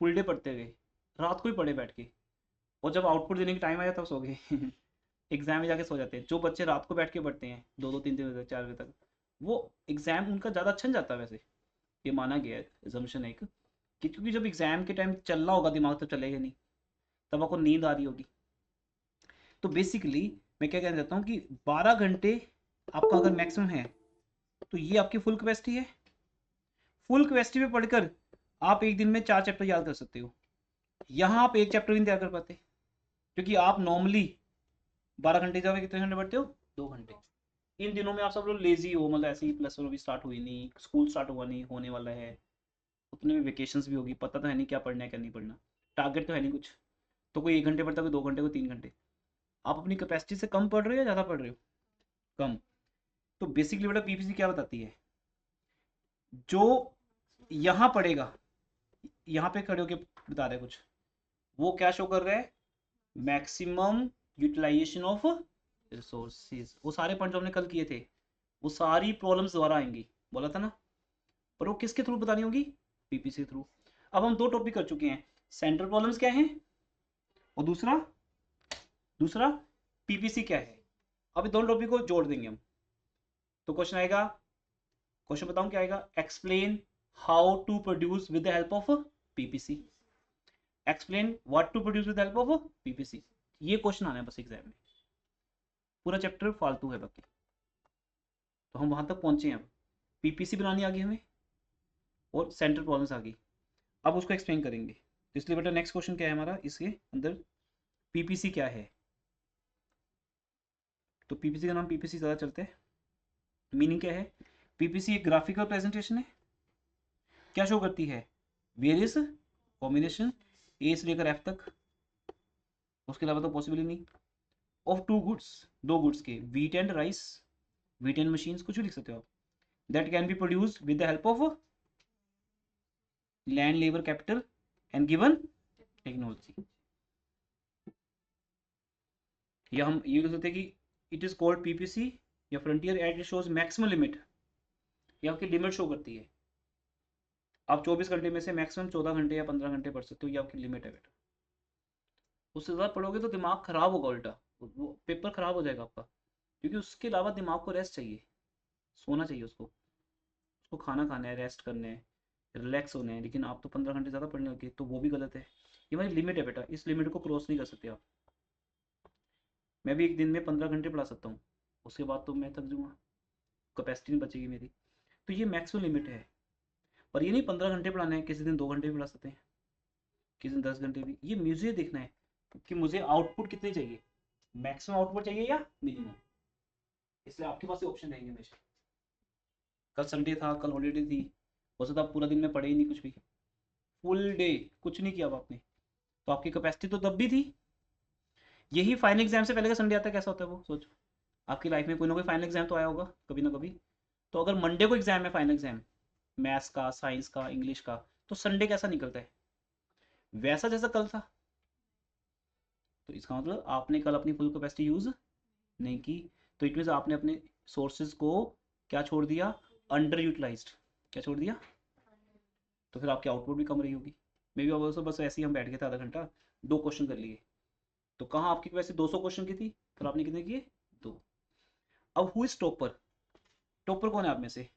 फुल डे पढ़ते गए, रात को ही पढ़े बैठ के, और जब आउटपुट देने की टाइम आया तब सो गए एग्जाम में जाके सो जाते हैं। जो बच्चे रात को बैठ के पढ़ते हैं 2-2 3-3 बजे तक, 4 बजे तक, वो एग्जाम उनका ज़्यादा अच्छा नहीं जाता वैसे, ये माना गया है, एजम्पशन है एक, कि क्योंकि जब एग्जाम के टाइम चल रहा होगा दिमाग तो चलेगा नहीं, तब आपको नींद आ रही होगी। तो बेसिकली मैं क्या कहना चाहता हूँ कि 12 घंटे आपका अगर मैक्सिमम है तो ये आपकी फुल कैपेसिटी है। फुल कैपेसिटी पे पढ़कर आप एक दिन में 4 चैप्टर याद कर सकते हो। यहाँ आप एक चैप्टर भी नहीं तैयार कर पाते, क्योंकि आप नॉर्मली 12 घंटे जाओगे, कितने घंटे पढ़ते हो? 2 घंटे। इन दिनों में आप सब लोग लेजी हो, मतलब ऐसे ही, प्लस वन अभी स्टार्ट हुई नहीं, स्कूल स्टार्ट हुआ नहीं, होने वाला है, उतने में वेकेशंस भी होगी, पता तो है नहीं क्या पढ़ना है क्या नहीं पढ़ना, टारगेट तो है नहीं कुछ, तो कोई 1 घंटे पढ़ता है, कोई 2 घंटे, कोई 3 घंटे। आप अपनी कैपेसिटी से कम पढ़ रहे हो या ज़्यादा पढ़ रहे हो? कम। तो बेसिकली बेटा पीपीसी क्या बताती है, जो यहाँ पढ़ेगा, यहाँ पे खड़े होके बता रहे कुछ, वो क्या शो कर रहा है? Maximum utilization of resources. वो सारे पॉइंट जो हमने कल किए थे, वो सारी प्रॉब्लम्स दोबारा आएंगी, बोला था ना। पर वो किसके थ्रू बतानी होगी? पीपीसी के थ्रू। अब हम 2 टॉपिक कर चुके हैं, सेंट्रल प्रॉब्लम्स क्या है, और दूसरा दूसरा पीपीसी क्या है। अब दोनों टॉपिक को जोड़ देंगे हम, तो क्वेश्चन आएगा, क्वेश्चन बताऊं क्या आएगा? Explain how to produce with the help of PPC. Explain what to produce with the help of PPC. ये क्वेश्चन आना है बस एग्जाम में, पूरा चैप्टर फालतू है बाकी। तो हम वहां तक पहुंचे हैं, अब पीपीसी बनानी आ गई हमें, और सेंट्रल प्रॉब्लम्स आ गई, अब उसको एक्सप्लेन करेंगे। तो इसलिए बेटा नेक्स्ट क्वेश्चन क्या है हमारा इसके अंदर, पीपीसी क्या है। तो पीपीसी का नाम पीपीसी ज़्यादा चलता है। मीनिंग क्या है? पीपीसी एक ग्राफिकल प्रेजेंटेशन है, क्या शो करती है? वेरियस कॉम्बिनेशन ए से लेकर एफ तक, उसके अलावा तो पॉसिबल ही नहीं, ऑफ टू गुड्स, दो गुड्स के, wheat and rice, wheat and machines, कुछ भी लिख सकते हो आप, that can be produced with the help of land, labour, capital and given technology. या हम ये लिख सकते हैं कि इट इज कॉल्ड पीपीसी या frontier at it shows maximum limit, ये आपकी लिमिट शो करती है। आप 24 घंटे में से मैक्सिमम 14 घंटे या 15 घंटे पढ़ सकते हो, ये आपकी लिमिट है बेटा। उससे ज़्यादा पढ़ोगे तो दिमाग खराब होगा उल्टा, वो पेपर खराब हो जाएगा आपका, क्योंकि उसके अलावा दिमाग को रेस्ट चाहिए, सोना चाहिए उसको, उसको खाना खाना है, रेस्ट करना है, रिलैक्स होना है। लेकिन आप तो 15 घंटे ज़्यादा पढ़ने लगे, तो वो भी गलत है। ये हमारी लिमिट है बेटा, इस लिमिट को क्रॉस नहीं कर सकते आप। मैं भी एक दिन में 15 घंटे पढ़ा सकता हूँ, उसके बाद तो मैं थक जाऊँगा, कैपेसिटी नहीं बचेगी मेरी। तो ये मैक्सिमम लिमिट है। पर ये नहीं 15 घंटे पढ़ाना है, किसी दिन 2 घंटे भी पढ़ा सकते हैं, किसी दिन 10 घंटे भी। ये मुझे देखना है कि मुझे आउटपुट कितने चाहिए, मैक्सिमम आउटपुट चाहिए या मिनिमम। इसलिए आपके पास ऑप्शन रहेंगे हमेशा। कल संडे था, कल हॉलीडे थी, हो सकता है पूरा दिन में पढ़े ही नहीं कुछ भी, फुल डे कुछ नहीं किया अब आपने, तो आपकी कैपेसिटी तो तब भी थी। यही फाइनल एग्जाम से पहले का संडे आता है, कैसा होता है वो सोचो। आपकी लाइफ में कोई ना कोई फाइनल एग्जाम तो आया होगा कभी ना कभी। तो अगर मंडे को एग्जाम है, फाइनल एग्जाम, मैथ्स का, साइंस का, इंग्लिश का, तो संडे कैसा निकलता है? वैसा जैसा कल था। तो इसका मतलब आपने कल अपनी फुल कैपेसिटी यूज नहीं की, तो इट मीन आपने अपने सोर्सेज को क्या छोड़ दिया? Under utilized. क्या छोड़ दिया? तो फिर आपकी आउटपुट भी कम रही होगी। मे बी ऑल्सो बस ऐसे ही हम बैठ गए थे आधा घंटा, 2 क्वेश्चन कर लिए, तो कहाँ आपकी वैसे 200 क्वेश्चन की थी, पर आपने कितने किए? 2। अब हु इज टॉपर? टॉपर कौन है आप में से?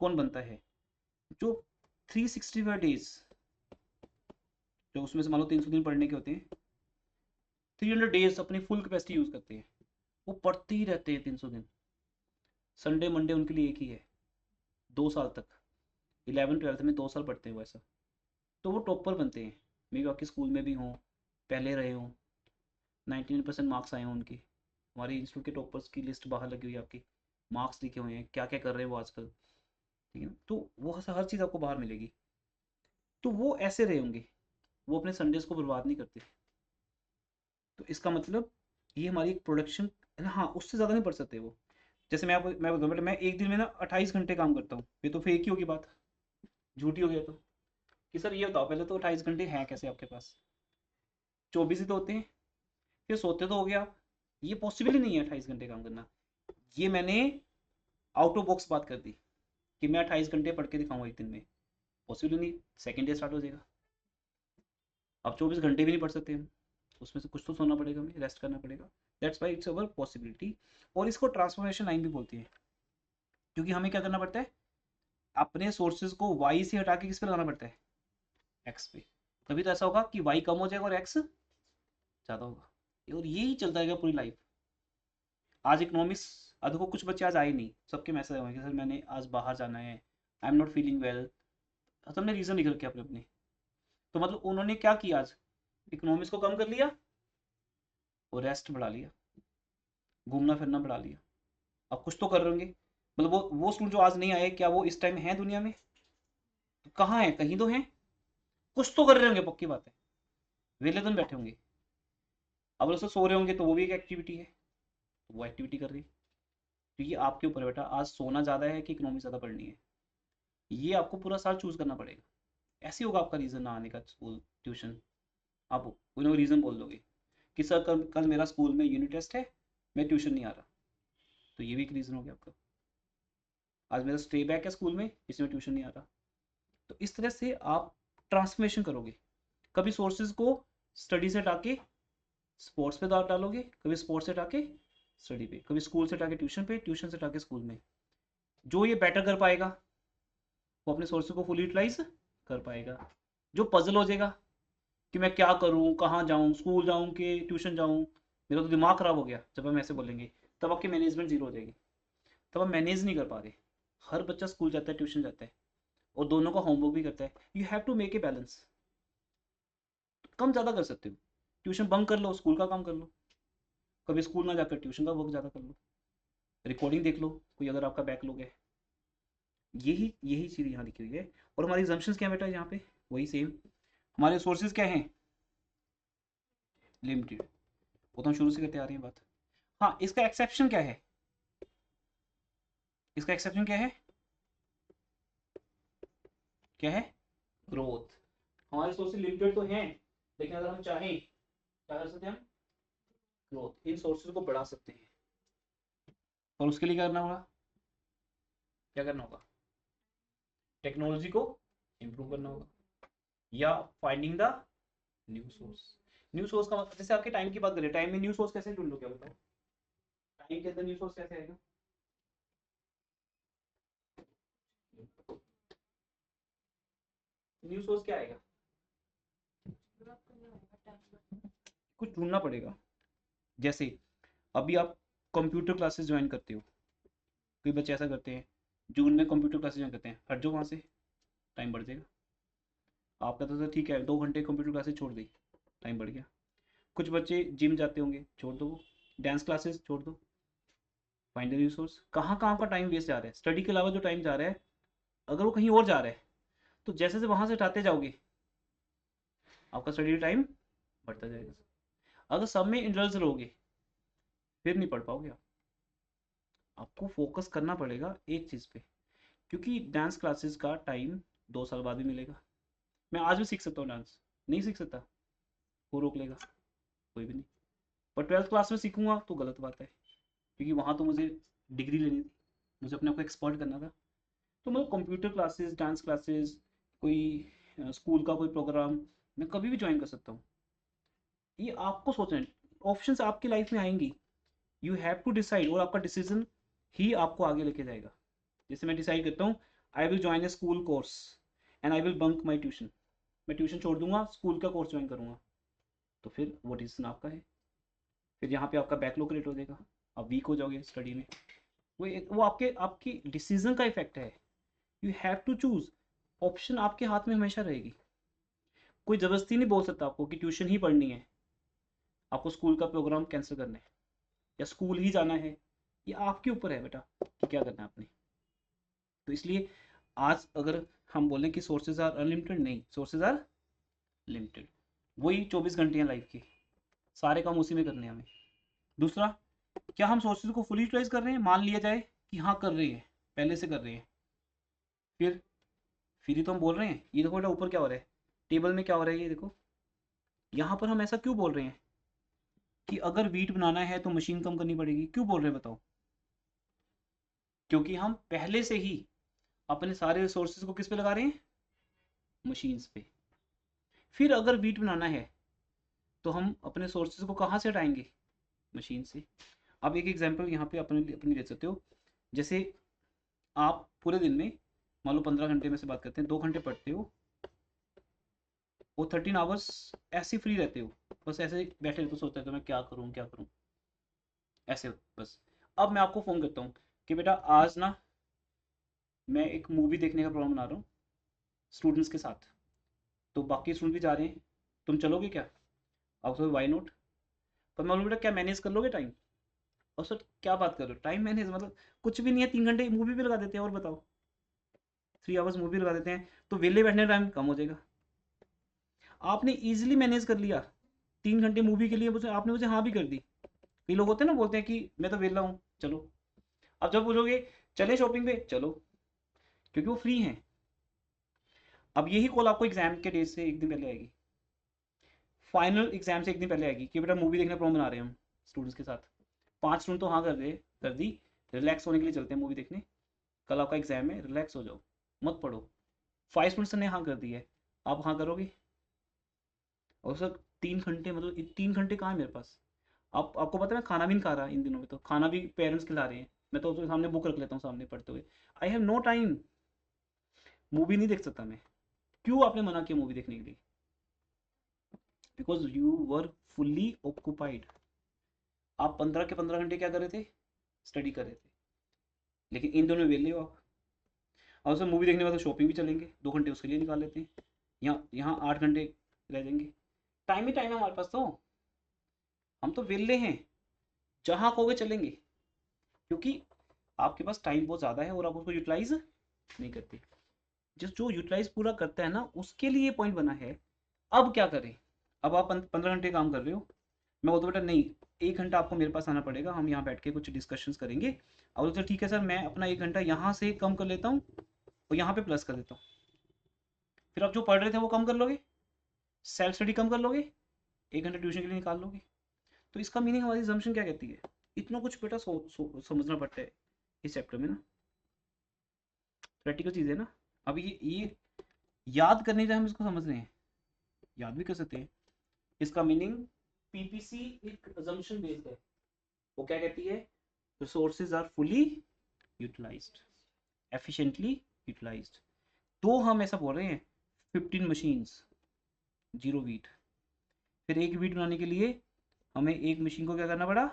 कौन बनता है? जो 365 डेज, जो उसमें से मान लो 300 दिन पढ़ने के होते हैं, 300 डेज अपनी फुल कैपेसिटी यूज करते हैं, वो पढ़ते ही रहते हैं 300 दिन। संडे मंडे उनके लिए एक ही है, 2 साल तक, 11th 12th में 2 साल पढ़ते हैं वो ऐसा। तो वो टॉपर बनते हैं, मे बी आपके स्कूल में भी हों, पहले रहे हों, 99% मार्क्स आए हों उनके। हमारे इंस्टीट्यूट के टॉपर्स की लिस्ट बाहर लगी हुई है आपकी, मार्क्स लिखे हुए हैं, क्या क्या कर रहे हैं वो आजकल, ठीक है ना। तो वो हर चीज़ आपको बाहर मिलेगी। तो वो ऐसे रहे होंगे, वो अपने संडेज को बर्बाद नहीं करते। तो इसका मतलब ये हमारी एक प्रोडक्शन है ना। हाँ, उससे ज़्यादा नहीं पढ़ सकते वो। जैसे मैं बताऊँ बेटा, मैं एक दिन में ना 28 घंटे काम करता हूँ, ये तो फेक ही होगी बात, झूठी हो गया तो। कि सर ये बताओ पहले तो 28 घंटे हैं कैसे आपके पास, 24 ही तो होते हैं, फिर सोते तो हो गया आप, ये पॉसिबल ही नहीं है 28 घंटे काम करना। ये मैंने आउट ऑफ बॉक्स बात कर दी कि मैं 28 घंटे पढ़ के दिखाऊंगा एक दिन में, पॉसिबल नहीं, सेकेंड डे स्टार्ट हो जाएगा। अब 24 घंटे भी नहीं पढ़ सकते हम, उसमें से कुछ तो सोना पड़ेगा, हमें रेस्ट करना पड़ेगा। That's why it's our possibility. और इसको ट्रांसफॉर्मेशन लाइन भी बोलती है, क्योंकि हमें क्या करना पड़ता है, अपने सोर्सेज को वाई से हटा के किस पे लगाना पड़ता है, एक्स पे। तभी तो ऐसा होगा कि वाई कम हो जाएगा और एक्स ज़्यादा होगा, और यही चलता रहेगा पूरी लाइफ। आज इकोनॉमिक्स, देखो कुछ बच्चे आज आए नहीं, सबके मैसेज आए कि सर मैंने आज बाहर जाना है, I am not feeling well, सबने रीज़न निकल के अपने अपने। तो मतलब उन्होंने क्या किया, आज इकोनॉमिक्स को कम कर लिया और रेस्ट बढ़ा लिया, घूमना फिरना बढ़ा लिया। अब कुछ तो कर रहे होंगे, मतलब वो स्टूडेंट जो आज नहीं आए, क्या वो इस टाइम है दुनिया में, तो कहाँ है, कहीं तो है, कुछ तो कर रहे होंगे, पक्की बात है, वेले दिन बैठे होंगे। अब उससे सो रहे होंगे तो वो भी एक एक्टिविटी है, तो वो एक्टिविटी कर रही है। तो ये आपके ऊपर है बेटा, आज सोना ज़्यादा है कि इकोनॉमी ज़्यादा पढ़नी है, ये आपको पूरा साल चूज करना पड़ेगा। ऐसे होगा आपका रीज़न ना आने का स्कूल ट्यूशन, आप कोई ना कोई रीज़न बोल दोगे कि सर कल कल मेरा स्कूल में यूनिट टेस्ट है, मैं ट्यूशन नहीं आ रहा, तो ये भी एक रीज़न हो गया आपका। आज मेरा स्टे बैक है स्कूल में, इसमें ट्यूशन नहीं आ रहा। तो इस तरह से आप ट्रांसफॉर्मेशन करोगे, कभी सोर्सेज को स्टडी से हटा के स्पोर्ट्स पे डालोगे, कभी स्पोर्ट्स से हटा के स्टडी पे, कभी स्कूल से हटा के ट्यूशन पे, ट्यूशन से हटा के स्कूल में। जो ये बेटर कर पाएगा वो अपने सोर्सेज को फुल यूटिलाइज कर पाएगा। जो पजल हो जाएगा कि मैं क्या करूं, कहाँ जाऊं, स्कूल जाऊं कि ट्यूशन जाऊं, मेरा तो दिमाग खराब हो गया, जब हम ऐसे बोलेंगे तब आपकी मैनेजमेंट जीरो हो जाएगी, तब आप मैनेज नहीं कर पा रहे। हर बच्चा स्कूल जाता है, ट्यूशन जाता है, और दोनों का होमवर्क भी करता है, you have to make a balance. कम ज़्यादा कर सकते हो, ट्यूशन बंक कर लो, स्कूल का काम कर लो, कभी स्कूल ना जाकर ट्यूशन का वर्क ज़्यादा कर लो, रिकॉर्डिंग देख लो कोई अगर आपका बैकलॉग है। यही यही चीज़ यहाँ लिखी हुई है। और हमारी एग्जाम्पशंस क्या है बेटा यहाँ पे, वही सेम। हमारे सोर्सेज क्या हैं, लिमिटेड, वो तो हम शुरू से करते आ रहे हैं बात। हाँ, इसका एक्सेप्शन क्या है, इसका एक्सेप्शन क्या है, क्या है, ग्रोथ। हमारे सोर्सेज लिमिटेड तो हैं, लेकिन अगर हम चाहें क्या कर सकते हैं हम, ग्रोथ, इन सोर्सेज को बढ़ा सकते हैं। और उसके लिए क्या करना होगा, क्या करना होगा, टेक्नोलॉजी को इम्प्रूव करना होगा, या finding the new source. New source का मतलब, जैसे आपके टाइम की बात करें, टाइम में न्यू सोर्स कैसे ढूंढ लो, क्या बताओ, टाइम के अंदर न्यू सोर्स कैसे आएगा, न्यू सोर्स क्या आएगा, कुछ ढूंढना पड़ेगा। जैसे अभी आप कंप्यूटर क्लासेस ज्वाइन करते हो, कई बच्चे ऐसा करते हैं, जून में कंप्यूटर क्लासेस ज्वाइन करते हैं, हट जाओ वहाँ से, टाइम बढ़ जाएगा। आप कहते हो ठीक है 2 घंटे कंप्यूटर क्लासेस छोड़ दी, टाइम बढ़ गया। कुछ बच्चे जिम जाते होंगे, छोड़ दो वो, डांस क्लासेस छोड़ दो, फाइंड द न्यू सोर्स। कहाँ कहाँ का टाइम वेस्ट जा रहा है, स्टडी के अलावा जो टाइम जा रहा है, अगर वो कहीं और जा रहा है, तो जैसे जैसे वहाँ से हटाते जाओगे आपका स्टडी टाइम बढ़ता जाएगा। अगर सब में इंडल्ज रहोगे फिर नहीं पढ़ पाओगे आप। आपको फोकस करना पड़ेगा एक चीज़ पे, क्योंकि डांस क्लासेस का टाइम 2 साल बाद भी मिलेगा। मैं आज भी सीख सकता हूँ डांस, नहीं सीख सकता, वो रोक लेगा, कोई भी नहीं। पर 12th क्लास में सीखूंगा तो गलत बात है, क्योंकि वहाँ तो मुझे डिग्री लेनी थी, मुझे अपने आप को एक्सपर्ट करना था। तो मैं कंप्यूटर क्लासेस, डांस क्लासेस, कोई स्कूल का कोई प्रोग्राम मैं कभी भी ज्वाइन कर सकता हूँ। ये आपको सोचना है, ऑप्शंस आपकी लाइफ में आएंगी, यू हैव टू डिसाइड, और आपका डिसीजन ही आपको आगे लेके जाएगा। जैसे मैं डिसाइड करता हूँ I will join A school course and I will bunk my tuition, मैं ट्यूशन छोड़ दूंगा, स्कूल का कोर्स ज्वाइन करूंगा, तो फिर वो डिसीजन आपका है। फिर यहाँ पे आपका बैकलॉग क्रिएट हो जाएगा, आप वीक हो जाओगे स्टडी में। वो आपके आपकी डिसीजन का इफेक्ट है, you have to choose. Option आपके हाथ में हमेशा रहेगी, कोई जबरदस्ती नहीं बोल सकता आपको कि ट्यूशन ही पढ़नी है, आपको स्कूल का प्रोग्राम कैंसिल करना है, या स्कूल ही जाना है। ये आपके ऊपर है बेटा कि क्या करना है आपने। तो इसलिए आज अगर हम बोलें कि सोर्सेज आर अनलिमिटेड, नहीं, सोर्सेज आर लिमिटेड। वही 24 घंटे हैं लाइफ की, सारे काम उसी में करने हैं हमें। दूसरा, क्या हम सोर्सेज को फुल यूटिलाइज कर रहे हैं, मान लिया जाए कि हाँ कर रहे हैं, पहले से कर रहे हैं, फिर फिर ही तो हम बोल रहे हैं। ये देखो बेटा ऊपर क्या हो रहा है, टेबल में क्या हो रहा है, ये देखो। यहाँ पर हम ऐसा क्यों बोल रहे हैं कि अगर वीट बनाना है तो मशीन कम करनी पड़ेगी, क्यों बोल रहे हैं बताओ? क्योंकि हम पहले से ही अपने सारे रिसोर्सेज को किस पे लगा रहे हैं, मशीन्स पे। फिर अगर वीट बनाना है तो हम अपने सोर्सेज को कहाँ से हटाएंगे, मशीन से। अब एक एग्जांपल यहाँ पे अपने अपनी ले सकते हो। जैसे आप पूरे दिन में मान लो 15 घंटे में से बात करते हैं, 2 घंटे पढ़ते हो, वो 13 आवर्स ऐसे फ्री रहते हो, बस ऐसे बैठे रहते हो, सोचते हो मैं क्या करूँ क्या करूँ, ऐसे बस। अब मैं आपको फ़ोन करता हूँ कि बेटा आज ना मैं एक मूवी देखने का प्रोग्राम बना रहा हूँ स्टूडेंट्स के साथ, तो बाकी स्टूडेंट भी जा रहे हैं, तुम चलोगे क्या? आप सो वाई नॉट। पर मैं बोलूँ बेटा क्या मैनेज कर लोगे टाइम? और सर क्या बात कर रहे हो, टाइम मैनेज मतलब कुछ भी नहीं है, 3 घंटे मूवी भी लगा देते हैं, और बताओ 3 आवर्स मूवी लगा देते हैं, तो वेले बैठने का टाइम कम हो जाएगा। आपने इजीली मैनेज कर लिया, 3 घंटे मूवी के लिए मुझे आपने मुझे हाँ भी कर दी। कई लोग होते हैं ना, बोलते हैं कि मैं तो वेला हूँ चलो। अब जब बोलोगे चले शॉपिंग पे, चलो, क्योंकि वो फ्री हैं। अब यही कॉल आपको एग्जाम के डेट से एक दिन पहले आएगी, फाइनल एग्जाम से एक दिन पहले आएगी कि बेटा मूवी देखने प्रोग्राम बना रहे हैं हम स्टूडेंट्स के साथ। 5 स्टूडेंट तो हाँ कर दी, रिलैक्स होने के लिए चलते हैं मूवी देखने, कल आपका एग्जाम है, रिलैक्स हो जाओ, मत पढ़ो। 5 स्टूडेंट्स ने हाँ कर दी है, आप हाँ करोगे? और सर 3 घंटे मतलब 3 घंटे कहाँ है मेरे पास? आपको पता है मैं खाना भी नहीं खा रहा इन दिनों में, तो खाना भी पेरेंट्स खिला रहे हैं, मैं तो उसके सामने बुक रख लेता हूँ सामने पढ़ते हुए। I have no time, movie नहीं देख सकता मैं। क्यों आपने मना किया मूवी देखने के लिए? Because you were fully occupied. आप 15 के 15 घंटे क्या कर रहे थे, स्टडी कर रहे थे, लेकिन इन दोनों वेले हो आप। और सर मूवी देखने के बाद तो शॉपिंग भी चलेंगे, 2 घंटे उसके लिए निकाल लेते हैं, यहाँ यहाँ 8 घंटे रह जाएंगे। टाइम ही टाइम है हमारे पास, तो हम तो वेले हैं, जहाँ कहोगे चलेंगे, क्योंकि आपके पास टाइम बहुत ज़्यादा है और आप उसको यूटिलाइज नहीं करते। जिस जो यूटिलाइज पूरा करता है ना, उसके लिए पॉइंट बना है। अब क्या करें? अब आप 15 घंटे काम कर रहे हो, मैं बोलता बेटा नहीं, 1 घंटा आपको मेरे पास आना पड़ेगा, हम यहाँ बैठ के कुछ डिस्कशंस करेंगे। और तो ठीक है सर, मैं अपना 1 घंटा यहाँ से कम कर लेता हूँ और यहाँ पे प्लस कर देता हूँ। फिर आप जो पढ़ रहे थे वो कम कर लोगे, सेल्फ स्टडी कम कर लोगे, 1 घंटा ट्यूशन के लिए निकाल लोगे। तो इसका मीनिंग हमारी assumption क्या कहती है? इतना कुछ बेटा समझना पड़ता है इस चैप्टर में ना, प्रैक्टिकल चीज़ है ना। अब ये याद करने जाए हम इसको समझ रहे हैं, याद भी कर सकते हैं। इसका मीनिंग पीपीसी एक assumption बेस्ड है। वो क्या कहती है? Resources are fully utilized, efficiently utilized. तो हम ऐसा बोल रहे हैं 15 मशीन्स, 0 वीट। फिर 1 वीट बनाने के लिए हमें एक मशीन को क्या करना पड़ा,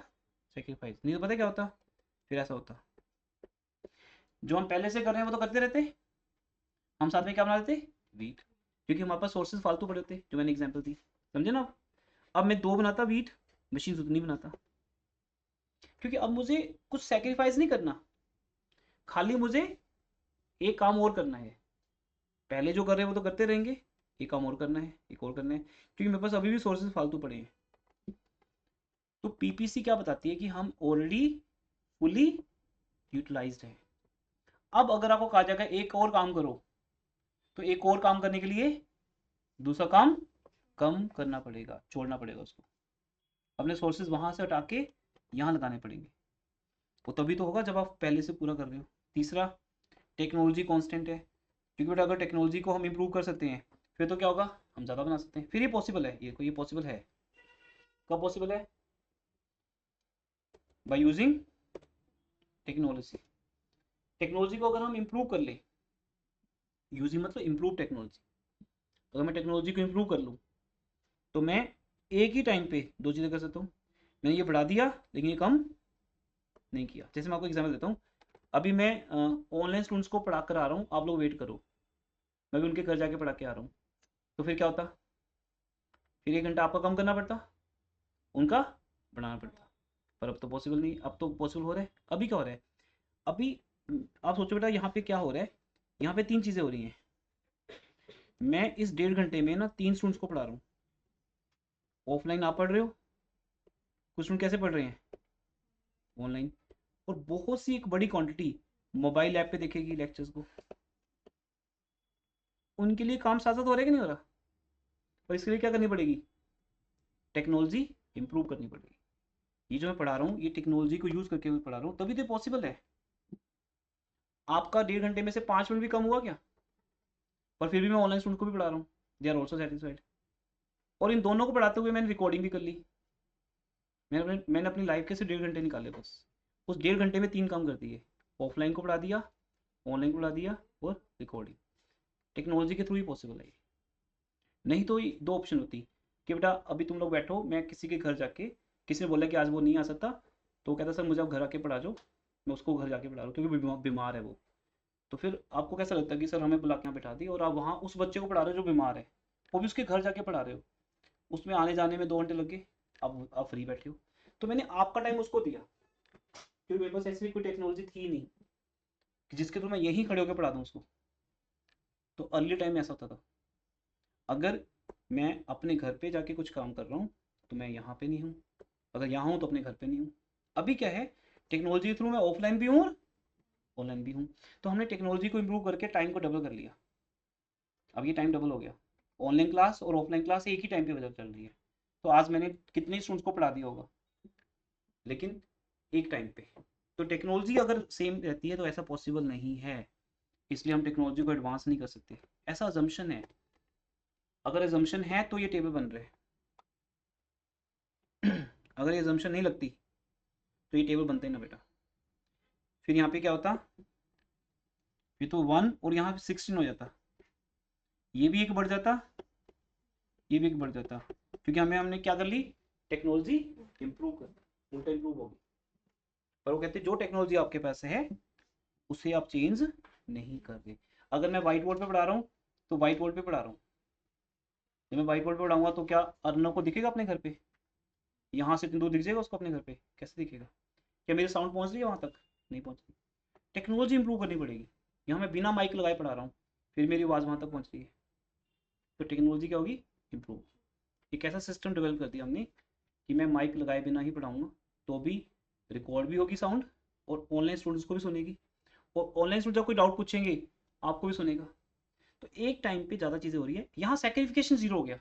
सेक्रीफाइस। नहीं तो पता क्या होता, फिर ऐसा होता जो हम पहले से कर रहे हैं वो तो करते रहते, हम साथ में क्या बना देते, वीट। क्योंकि हमारे पास सोर्सेज फालतू पड़े होते, जो मैंने एग्जांपल दी, समझे ना? अब मैं 2 बनाता वीट, मशीन उतनी बनाता, क्योंकि अब मुझे कुछ सेक्रीफाइस नहीं करना, खाली मुझे एक काम और करना है। पहले जो कर रहे हैं वो तो करते रहेंगे, एक काम और करना है, एक और करना है, क्योंकि मेरे पास अभी भी सोर्सेज फालतू पड़े हैं। तो पीपीसी क्या बताती है कि हम ऑलरेडी फुली यूटिलाइज्ड हैं। अब अगर आपको कहा जाएगा एक और काम करो, तो एक और काम करने के लिए दूसरा काम कम करना पड़ेगा, छोड़ना पड़ेगा उसको, अपने सोर्सेज वहां से हटा के यहाँ लगाने पड़ेंगे। वो तभी तो होगा जब आप पहले से पूरा कर रहे हो। तीसरा, टेक्नोलॉजी कांस्टेंट है, क्योंकि बेटा अगर टेक्नोलॉजी को हम इम्प्रूव कर सकते हैं फिर तो क्या होगा, हम ज़्यादा बना सकते हैं। फिर ये पॉसिबल है, ये पॉसिबल है। कब पॉसिबल है? By using technology. टेक्नोलॉजी को अगर हम इम्प्रूव कर ले, यूजिंग मतलब इम्प्रूव टेक्नोलॉजी, अगर मैं टेक्नोलॉजी को इम्प्रूव कर लूँ तो मैं एक ही टाइम पे 2 चीज़ें कर सकता हूँ। मैंने ये बढ़ा दिया लेकिन ये कम नहीं किया। जैसे मैं आपको एग्जाम्पल देता हूँ, अभी मैं ऑनलाइन स्टूडेंट्स को पढ़ा कर आ रहा हूँ, आप लोग वेट करो, मैं भी उनके घर जाके पढ़ा के आ रहा हूँ, तो फिर क्या होता, फिर 1 घंटा आपका कम करना पड़ता, उनका बढ़ाना पड़ता। पर अब तो पॉसिबल नहीं, अब तो पॉसिबल हो रहा है। अभी क्या हो रहा है, अभी आप सोचो बेटा यहाँ पे क्या हो रहा है, यहाँ पे 3 चीज़ें हो रही हैं। मैं इस 1.5 घंटे में ना 3 स्टूडेंट्स को पढ़ा रहा हूँ, ऑफलाइन आप पढ़ रहे हो, कुछ स्टूडेंट कैसे पढ़ रहे हैं, ऑनलाइन, और बहुत सी एक बड़ी क्वांटिटी मोबाइल ऐप पे देखेगी लेक्चर्स को। उनके लिए काम साथ साथ हो रहा है कि नहीं हो रहा? और इसके लिए क्या करनी पड़ेगी? टेक्नोलॉजी इंप्रूव करनी पड़ेगी। ये जो मैं पढ़ा रहा हूँ ये टेक्नोलॉजी को यूज करके मैं पढ़ा रहा हूँ, तभी तो पॉसिबल है। आपका 1.5 घंटे में से 5 मिनट भी कम हुआ क्या? पर फिर भी मैं ऑनलाइन स्टूडेंट को भी पढ़ा रहा हूँ, दे आर ऑल्सो सेटिस्फाइड। और इन दोनों को पढ़ाते हुए मैंने रिकॉर्डिंग भी कर ली। मैंने अपनी लाइफ के से 1.5 घंटे निकाले बस, उस 1.5 घंटे में 3 काम कर दिए। ऑफलाइन को पढ़ा दिया, ऑनलाइन को पढ़ा दिया, और रिकॉर्डिंग। टेक्नोलॉजी के थ्रू ही पॉसिबल है ये। नहीं तो ये 2 ऑप्शन होती कि बेटा अभी तुम लोग बैठो, मैं किसी के घर जाके, किसी ने बोला कि आज वो नहीं आ सकता, तो वो कहता सर मुझे आप घर आके पढ़ा जाओ, मैं उसको घर जाके पढ़ा रहा हूँ क्योंकि बीमार है वो। तो फिर आपको कैसा लगता है कि सर हमें बुला के यहाँ बैठा दी और आप वहाँ उस बच्चे को पढ़ा रहे हो जो बीमार है, वो भी उसके घर जाके पढ़ा रहे हो, उसमें आने जाने में 2 घंटे लग गए, अब आप फ्री बैठे हो। तो मैंने आपका टाइम उसको दिया, क्योंकि मेरे पास ऐसी कोई टेक्नोलॉजी थी नहीं कि जिसके थ्रू मैं यहीं खड़े होकर पढ़ा दूँ उसको। तो अर्ली टाइम में ऐसा होता था, अगर मैं अपने घर पे जाके कुछ काम कर रहा हूँ तो मैं यहाँ पे नहीं हूँ, अगर यहाँ हूँ तो अपने घर पे नहीं हूँ। अभी क्या है, टेक्नोलॉजी के थ्रू मैं ऑफलाइन भी हूँ और ऑनलाइन भी हूँ। तो हमने टेक्नोलॉजी को इम्प्रूव करके टाइम को डबल कर लिया। अब ये टाइम डबल हो गया, ऑनलाइन क्लास और ऑफलाइन क्लास एक ही टाइम पे बदल चल रही है। तो आज मैंने कितने स्टूडेंट्स को पढ़ा दिया होगा, लेकिन एक टाइम पे। तो टेक्नोलॉजी अगर सेम रहती है तो ऐसा पॉसिबल नहीं है, इसलिए हम टेक्नोलॉजी को एडवांस नहीं कर सकते, ऐसा अजम्पशन है। अगर अजम्पशन है तो ये टेबल बन रहे हैं अगर ये अजम्पशन नहीं लगती तो ये टेबल बनते ही ना बेटा। फिर यहाँ पे क्या होता, ये तो 1 और यहाँ पे 16 हो जाता, ये भी एक बढ़ जाता, ये भी एक बढ़ जाता, क्योंकि हमने क्या कर ली, टेक्नोलॉजी इंप्रूव कर, उल्टा इंप्रूव होगी। पर वो कहते हैं जो टेक्नोलॉजी आपके पास है उसे आप चेंज नहीं कर दे। अगर मैं व्हाइट बोर्ड पे पढ़ा रहा हूँ तो व्हाइट बोर्ड पे पढ़ा रहा हूँ, जब मैं व्हाइट बोर्ड पे पढ़ाऊंगा तो क्या अर्नव को दिखेगा अपने घर पे? यहाँ से इतनी दूर दिख जाएगा उसको अपने घर पे? कैसे दिखेगा? क्या मेरी साउंड पहुँच रही है वहाँ तक? नहीं पहुँच रही। टेक्नोलॉजी इंप्रूव करनी पड़ेगी। यहाँ मैं बिना माइक लगाए पढ़ा रहा हूँ, फिर मेरी आवाज़ वहाँ तक पहुँच रही है, तो टेक्नोलॉजी क्या होगी, इंप्रूव। एक ऐसा सिस्टम डेवलप कर दिया हमने कि मैं माइक लगाए बिना ही पढ़ाऊंगा तो भी रिकॉर्ड भी होगी साउंड, और ऑनलाइन स्टूडेंट्स को भी सुनेगी, और ऑनलाइन स्टूडेंट जब कोई डाउट पूछेंगे आपको भी सुनेगा। तो एक टाइम पे ज़्यादा चीज़ें हो रही है, यहाँ सेक्रीफिकेशन जीरो हो गया।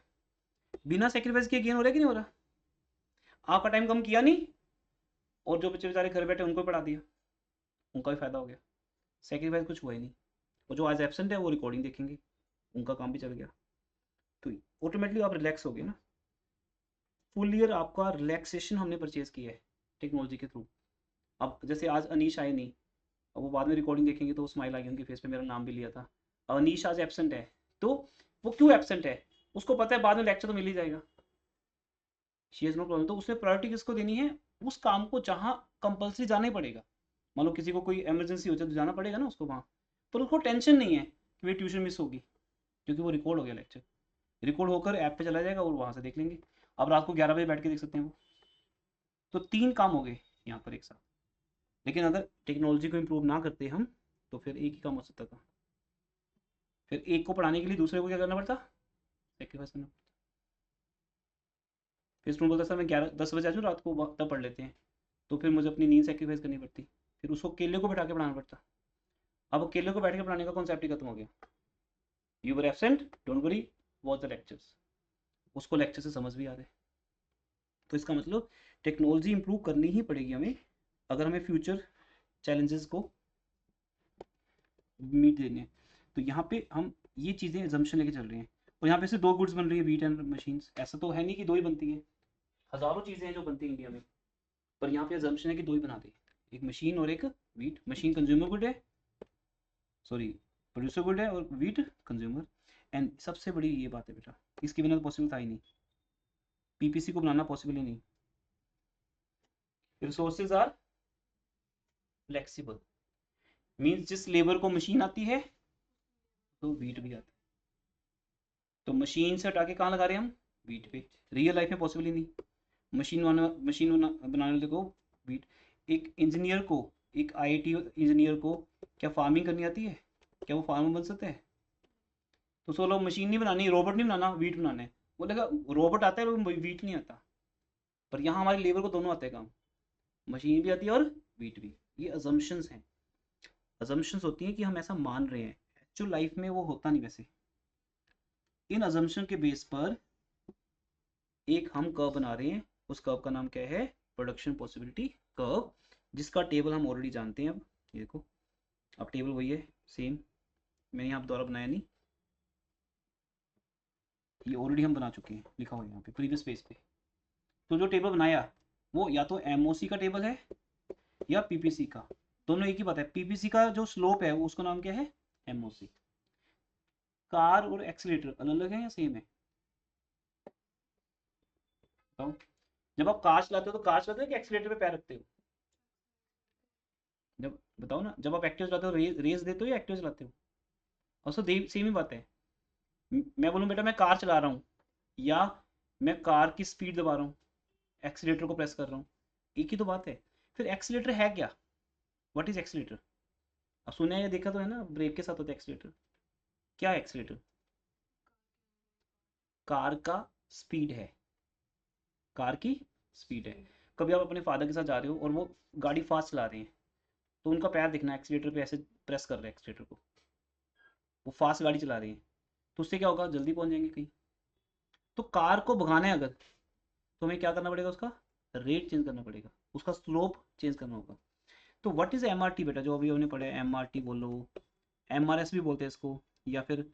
बिना सेक्रीफाइस किए गेन हो रहा है कि नहीं हो रहा? आपका टाइम कम किया नहीं, और जो बच्चे बेचारे घर बैठे उनको भी पढ़ा दिया, उनका भी फायदा हो गया। सेक्रीफाइस कुछ हुआ ही नहीं, और जो आज एबसेंट है वो रिकॉर्डिंग देखेंगे, उनका काम भी चल गया। तो ऑटोमेटिकली आप रिलैक्स हो गए ना। फुल ईयर आपका रिलैक्सेशन हमने परचेज किया है टेक्नोलॉजी के थ्रू। अब जैसे आज अनीश आए नहीं, अब वो बाद में रिकॉर्डिंग देखेंगे तो स्माइल आ गई उनके फेस पे, मेरा नाम भी लिया था। अनीश आज एबसेंट है, तो वो क्यों एबसेंट है, उसको पता है बाद में लेक्चर तो मिल ही जाएगा, शी हैज नो प्रॉब्लम। तो उसने प्रायोरिटी किसको देनी है, उस काम को जहाँ कंपलसरी जाना ही पड़ेगा। मान लो किसी को कोई इमरजेंसी हो जाए तो जाना पड़ेगा ना उसको वहाँ, पर उसको टेंशन नहीं है कि मेरी ट्यूशन मिस होगी, क्योंकि वो रिकॉर्ड हो गया लेक्चर, रिकॉर्ड होकर ऐप पे चला जाएगा और वहाँ से देख लेंगे। अब रात को 11 बजे बैठ के देख सकते हैं वो। तो 3 काम हो गए यहाँ पर एक साथ। लेकिन अगर टेक्नोलॉजी को इम्प्रूव ना करते हम तो फिर एक ही काम हो सकता था, फिर एक को पढ़ाने के लिए दूसरे को क्या करना पड़ता, सेक्रीफाइस करना पड़ता। फिर स्टूडेंट बोलता सर मैं 11-10 बजे आ जाऊँ रात को, तब पढ़ लेते हैं, तो फिर मुझे अपनी नींद सेक्रीफाइस करनी पड़ती, फिर उसको अकेले को बैठा के पढ़ाना पड़ता। अब अकेले को बैठ के पढ़ाने का कॉन्सेप्ट ही खत्म हो गया। You were absent, don't worry, watch the lectures, उसको लेक्चर से समझ भी आ रहे। तो इसका मतलब टेक्नोलॉजी इंप्रूव करनी ही पड़ेगी हमें, अगर हमें फ्यूचर चैलेंजेस को मीट देने हैं। तो यहाँ पे हम ये चीज़ें एजम्पशन लेके चल रहे हैं, और यहाँ पे से 2 गुड्स बन रही है, व्हीट एंड मशीन्स। ऐसा तो है नहीं कि 2 ही बनती हैं, हज़ारों चीज़ें हैं जो बनती हैं इंडिया में, पर यहाँ पे एजम्पशन है कि 2 ही बनाते हैं, एक मशीन और एक व्हीट। मशीन कंज्यूमर गुड है, सॉरी प्रोड्यूसर गुड है, और व्हीट कंज्यूमर। एंड सबसे बड़ी ये बात है बेटा, इसके बिना तो पॉसिबल था ही नहीं, पीपीसी को बनाना पॉसिबल ही नहीं। रिसोर्सेज आर फ्लेक्सिबल, मीन्स जिस लेबर को मशीन आती है तो व्हीट भी आता है, तो मशीन से हटा के कहाँ लगा रहे हैं हम, व्हीट पे। रियल लाइफ में पॉसिबल ही नहीं, मशीन बनाने वाले को व्हीट। एक इंजीनियर को, एक आईआईटी इंजीनियर को क्या फार्मिंग करनी आती है, क्या वो फार्मर बन सकते हैं? तो सोलो मशीन नहीं बनानी, रोबोट नहीं बनाना, व्हीट बनाना है, बोलेगा रोबोट आता है व्हीट नहीं आता। पर यहाँ हमारे लेबर को दोनों आते हैं काम, मशीन भी आती है और व्हीट भी। ये अजम्पशंस हैं, अजम्पशंस होती हैं कि हम ऐसा मान रहे हैं, एक्चुअल लाइफ में वो होता नहीं वैसे। इन अजम्पशन के बेस पर एक हम कर्व बना रहे हैं, उस कर्व का नाम क्या है, प्रोडक्शन पॉसिबिलिटी कर्व, जिसका टेबल हम ऑलरेडी जानते हैं। अब ये देखो, अब टेबल वही है सेम, मैंने यहाँ दोबारा बनाया नहीं, ये ऑलरेडी हम बना चुके हैं, लिखा हुआ है यहाँ पे प्रीवियस पेज पे। तो जो टेबल बनाया वो या तो एमओसी का टेबल है या पीपीसी का, दोनों एक ही बात है। पीपीसी का जो स्लोप है उसका नाम क्या है, एमओसी। कार और एक्सीलेटर अलग अलग है या सेम है, बताओ। जब आप कार चलाते हो तो कार चलाते हो कि एक्सीलेटर पे पैर रखते हो, जब बताओ ना, जब आप एक्टिव चलाते हो रेस देते हो या एक्टिव चलाते हो, और सो सेम ही बात है। मैं बोलूँ बेटा मैं कार चला रहा हूँ, या मैं कार की स्पीड दबा रहा हूँ, एक्सीलेटर को प्रेस कर रहा हूँ, एक ही तो बात है। फिर एक्सीलेटर है क्या, व्हाट इज एक्सीलेटर? अब सुना है या देखा तो है ना, ब्रेक के साथ होता है एक्सीलेटर। क्या है एक्सीलेटर? कार का स्पीड है, कार की स्पीड है। कभी आप अपने फादर के साथ जा रहे हो और वो गाड़ी फास्ट चला रहे हैं, तो उनका पैर दिखना है एक्सीलेटर पे, ऐसे प्रेस कर रहे हैं एक्सीलेटर को, वो फास्ट गाड़ी चला रहे हैं, तो उससे क्या होगा, जल्दी पहुंच जाएंगे कहीं। तो कार को भगाना है अगर, तो हमें क्या करना पड़ेगा, उसका रेट चेंज करना पड़ेगा, उसका स्लोप चेंज करना होगा। तो what is M R T बेटा, जो अभी हमने पढ़ा है, एम आर टी बोलो, एम आर एस भी बोलते हैं इसको, या फिर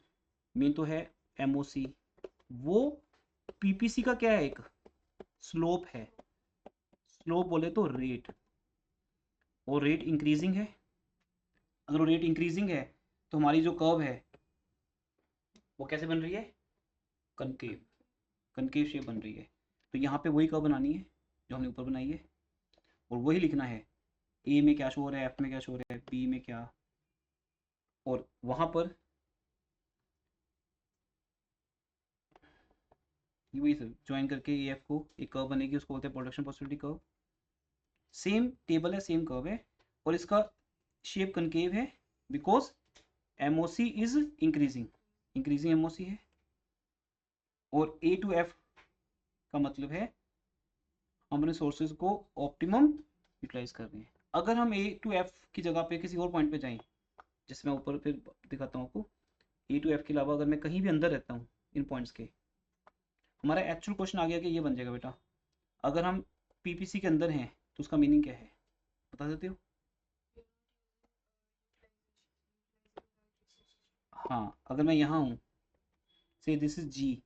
मेन तो है एम ओ सी। वो पीपीसी का क्या है, एक स्लोप है, स्लोप बोले तो रेट, और रेट इंक्रीजिंग है। अगर वो रेट इंक्रीजिंग है तो हमारी जो कर्व है वो कैसे बन रही है, कनकेव, कनकेव शेप बन रही है। तो यहाँ पे वही कर्व बनानी है जो हमने ऊपर बनाई है, और वही लिखना है ए में क्या शो हो रहा है, एफ में क्या शो हो रहा है, बी में क्या, और वहां पर ये वही सब ज्वाइन करके ए एफ को एक कर्व बनेगी, उसको बोलते हैं production possibility curve. Same table है, सेम कर्व है, और इसका शेप कनकेव है, because MOC is increasing, increasing MOC है। और ए टू एफ का मतलब है हम अपने सोर्सेज को ऑप्टिमम यूटिलाइज कर रहे हैं। अगर हम ए टू एफ की जगह पे किसी और पॉइंट पे जाएं, जिसमें ऊपर फिर दिखाता हूँ आपको, ए टू एफ के अलावा अगर मैं कहीं भी अंदर रहता हूँ इन पॉइंट्स के, हमारा एक्चुअल क्वेश्चन आ गया कि ये बन जाएगा बेटा, अगर हम पीपीसी के अंदर हैं तो उसका मीनिंग क्या है, बता सकते हो? हाँ, अगर मैं यहाँ हूँ, से दिस इज जी,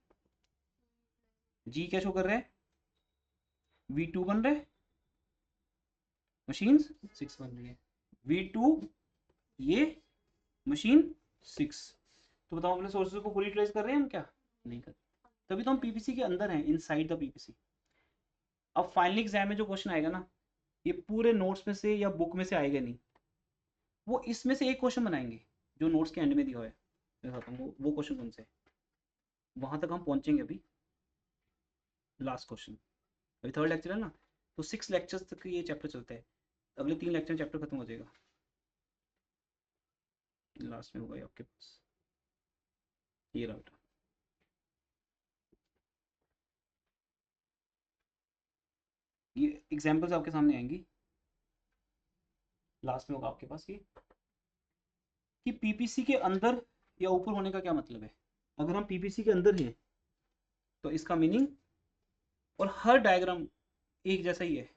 जी क्या शो कर रहा है, V2 बन रहा है, मशीन 6 बन रही है, V2 ये मशीन 6। तो बताओ अपने सोर्सेज को पूरी यूटिलाइज कर रहे हैं हम क्या, नहीं कर, तभी तो हम पीपीसी के अंदर हैं, इनसाइड द पीपीसी। अब फाइनल एग्जाम में जो क्वेश्चन आएगा ना, ये पूरे नोट्स में से या बुक में से आएगा नहीं, वो इसमें से एक क्वेश्चन बनाएंगे जो नोट्स के एंड में दिया हुआ है, मैं बताता हूँ वो क्वेश्चन कौन से, वहां तक हम पहुंचेंगे अभी। लास्ट क्वेश्चन, अभी थर्ड लेक्चर है ना, तो 6 लेक्चर्स तक ये चैप्टर चलता है, अगले 3 लेक्चर चैप्टर खत्म हो जाएगा, लास्ट में होगा आपके पास ये रहा बेटा। ये एग्जाम्पल्स आपके सामने आएंगी, लास्ट में होगा आपके पास ये, कि पीपीसी के अंदर या ऊपर होने का क्या मतलब है। अगर हम पीपीसी के अंदर हैं तो इसका मीनिंग, और हर डायग्राम एक जैसा ही है,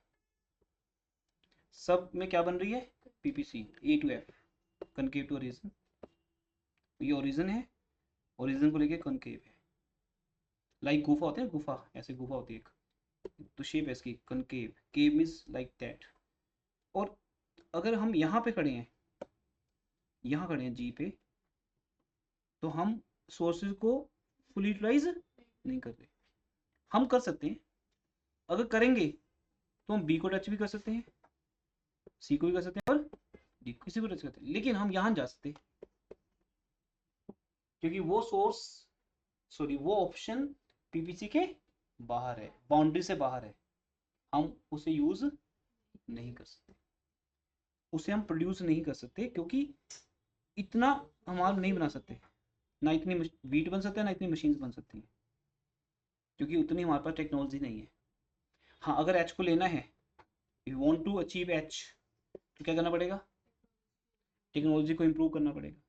सब में क्या बन रही है, PPC A to F, concave to origin, ये ओरिजिन है, ओरिजिन को लेके कनकेव है, लाइक गुफा होते हैं, गुफा ऐसे गुफा होती है एक, तो शेप है इसकी concave, cave means like that. और अगर हम यहाँ पे खड़े हैं, यहाँ खड़े हैं जी पे, तो हम सोर्सेज को फुल यूटिलाइज नहीं कर रहे। हम कर सकते हैं, अगर करेंगे तो हम बी को टच भी कर सकते हैं, सी को भी कर सकते हैं, और डी किसी को टच करते हैं, लेकिन हम यहाँ जा सकते, क्योंकि वो सोर्स, सॉरी वो ऑप्शन पीपीसी के बाहर है, बाउंड्री से बाहर है, हम उसे यूज नहीं कर सकते, उसे हम प्रोड्यूस नहीं कर सकते, क्योंकि इतना हम नहीं बना सकते, ना इतनी बीट बन सकते हैं, ना इतनी मशीन्स बन सकती हैं, क्योंकि उतनी हमारे पास टेक्नोलॉजी नहीं है। हाँ, अगर एच को लेना है, you want to achieve H, तो क्या करना पड़ेगा, टेक्नोलॉजी को इम्प्रूव करना पड़ेगा,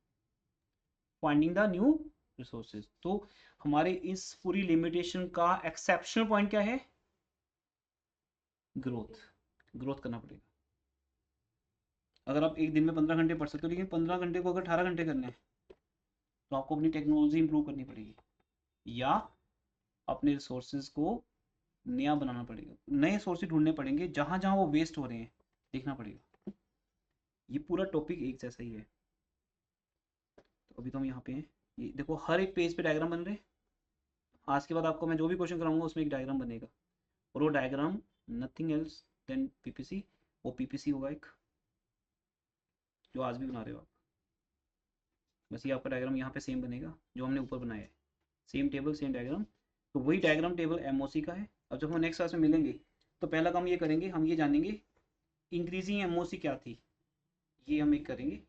फाइंडिंग द न्यू रिसोर्सेज। तो हमारे इस पूरी लिमिटेशन का एक्सेप्शनल पॉइंट क्या है? ग्रोथ। ग्रोथ करना पड़ेगा। अगर आप एक दिन में 15 घंटे पढ़ सकते हो, लेकिन 15 घंटे को अगर 18 घंटे करने हैं, तो आपको अपनी टेक्नोलॉजी इंप्रूव करनी पड़ेगी, या अपने रिसोर्सेज को नया बनाना पड़ेगा, नए सोर्सेज ढूंढने पड़ेंगे, जहां जहां वो वेस्ट हो रहे हैं देखना पड़ेगा। ये पूरा टॉपिक एक जैसा ही है। तो अभी तो हम यहाँ पे हैं, ये देखो हर एक पेज पे डायग्राम बन रहे हैं। आज के बाद आपको मैं जो भी क्वेश्चन कराऊंगा उसमें एक डायग्राम बनेगा, और वो diagram nothing else than PPC. वो पीपीसी होगा एक, जो आज भी बना रहे हो आप। बस ये आपका डायग्राम यहाँ पे सेम बनेगा जो हमने ऊपर बनाया है, सेम टेबल सेम डायग्राम। तो वही डायग्राम टेबल एमओसी का है। अब जब हम नेक्स्ट क्लास में मिलेंगे तो पहला काम ये करेंगे, हम ये जानेंगे इंक्रीजिंग एमओसी क्या थी, ये हम एक करेंगे।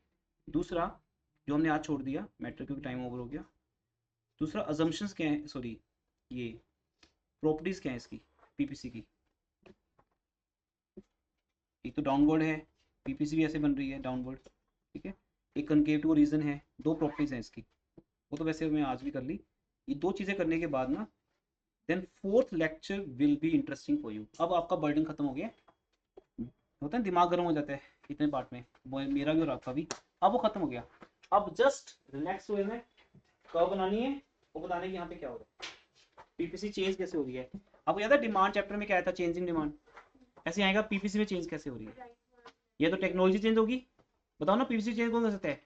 दूसरा जो हमने आज छोड़ दिया मैट्रिक, क्योंकि टाइम ओवर हो गया। दूसरा अजम्पशंस क्या है, सॉरी ये प्रॉपर्टीज क्या है इसकी, पीपीसी की। एक तो डाउनवर्ड है, पीपीसी भी ऐसे बन रही है डाउनवर्ड, ठीक है। एक कनकेव टू रीजन है, दो प्रॉपर्टीज हैं इसकी, वो तो वैसे मैं आज भी कर ली। ये दो चीज़ें करने के बाद ना, then fourth lecture will be interesting for you. अब आपका बर्डन खत्म हो गया, होता है दिमाग गर्म हो जाता है इतने पार्ट में, मेरा भी और आपका भी। अब वो खत्म हो गया, अब जस्ट रिलैक्स वे में कर्व बनानी है, वो बताने की यहाँ पे क्या हो रहा है, पीपीसी चेंज कैसे हो रही है। आपको याद है डिमांड चैप्टर में क्या आया था, चेंजिंग डिमांड, ऐसे आएगा पीपीसी में चेंज कैसे हो रही है। ये तो टेक्नोलॉजी चेंज होगी, बताओ ना पीपीसी चेंज कौन कर सकता है,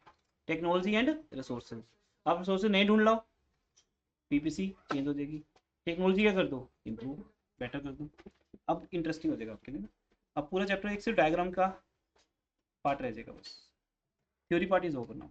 टेक्नोलॉजी एंड रिसोर्सेज। आप रिसोर्सेज नहीं ढूंढ लाओ, पीपीसी चेंज हो जाएगी। टेक्नोलॉजी क्या कर दो, इम्प्रूव बेटर कर दो। अब इंटरेस्टिंग हो जाएगा आपके लिए ना। अब पूरा चैप्टर एक सिर्फ डायग्राम का पार्ट रह जाएगा बस, theory part is over now.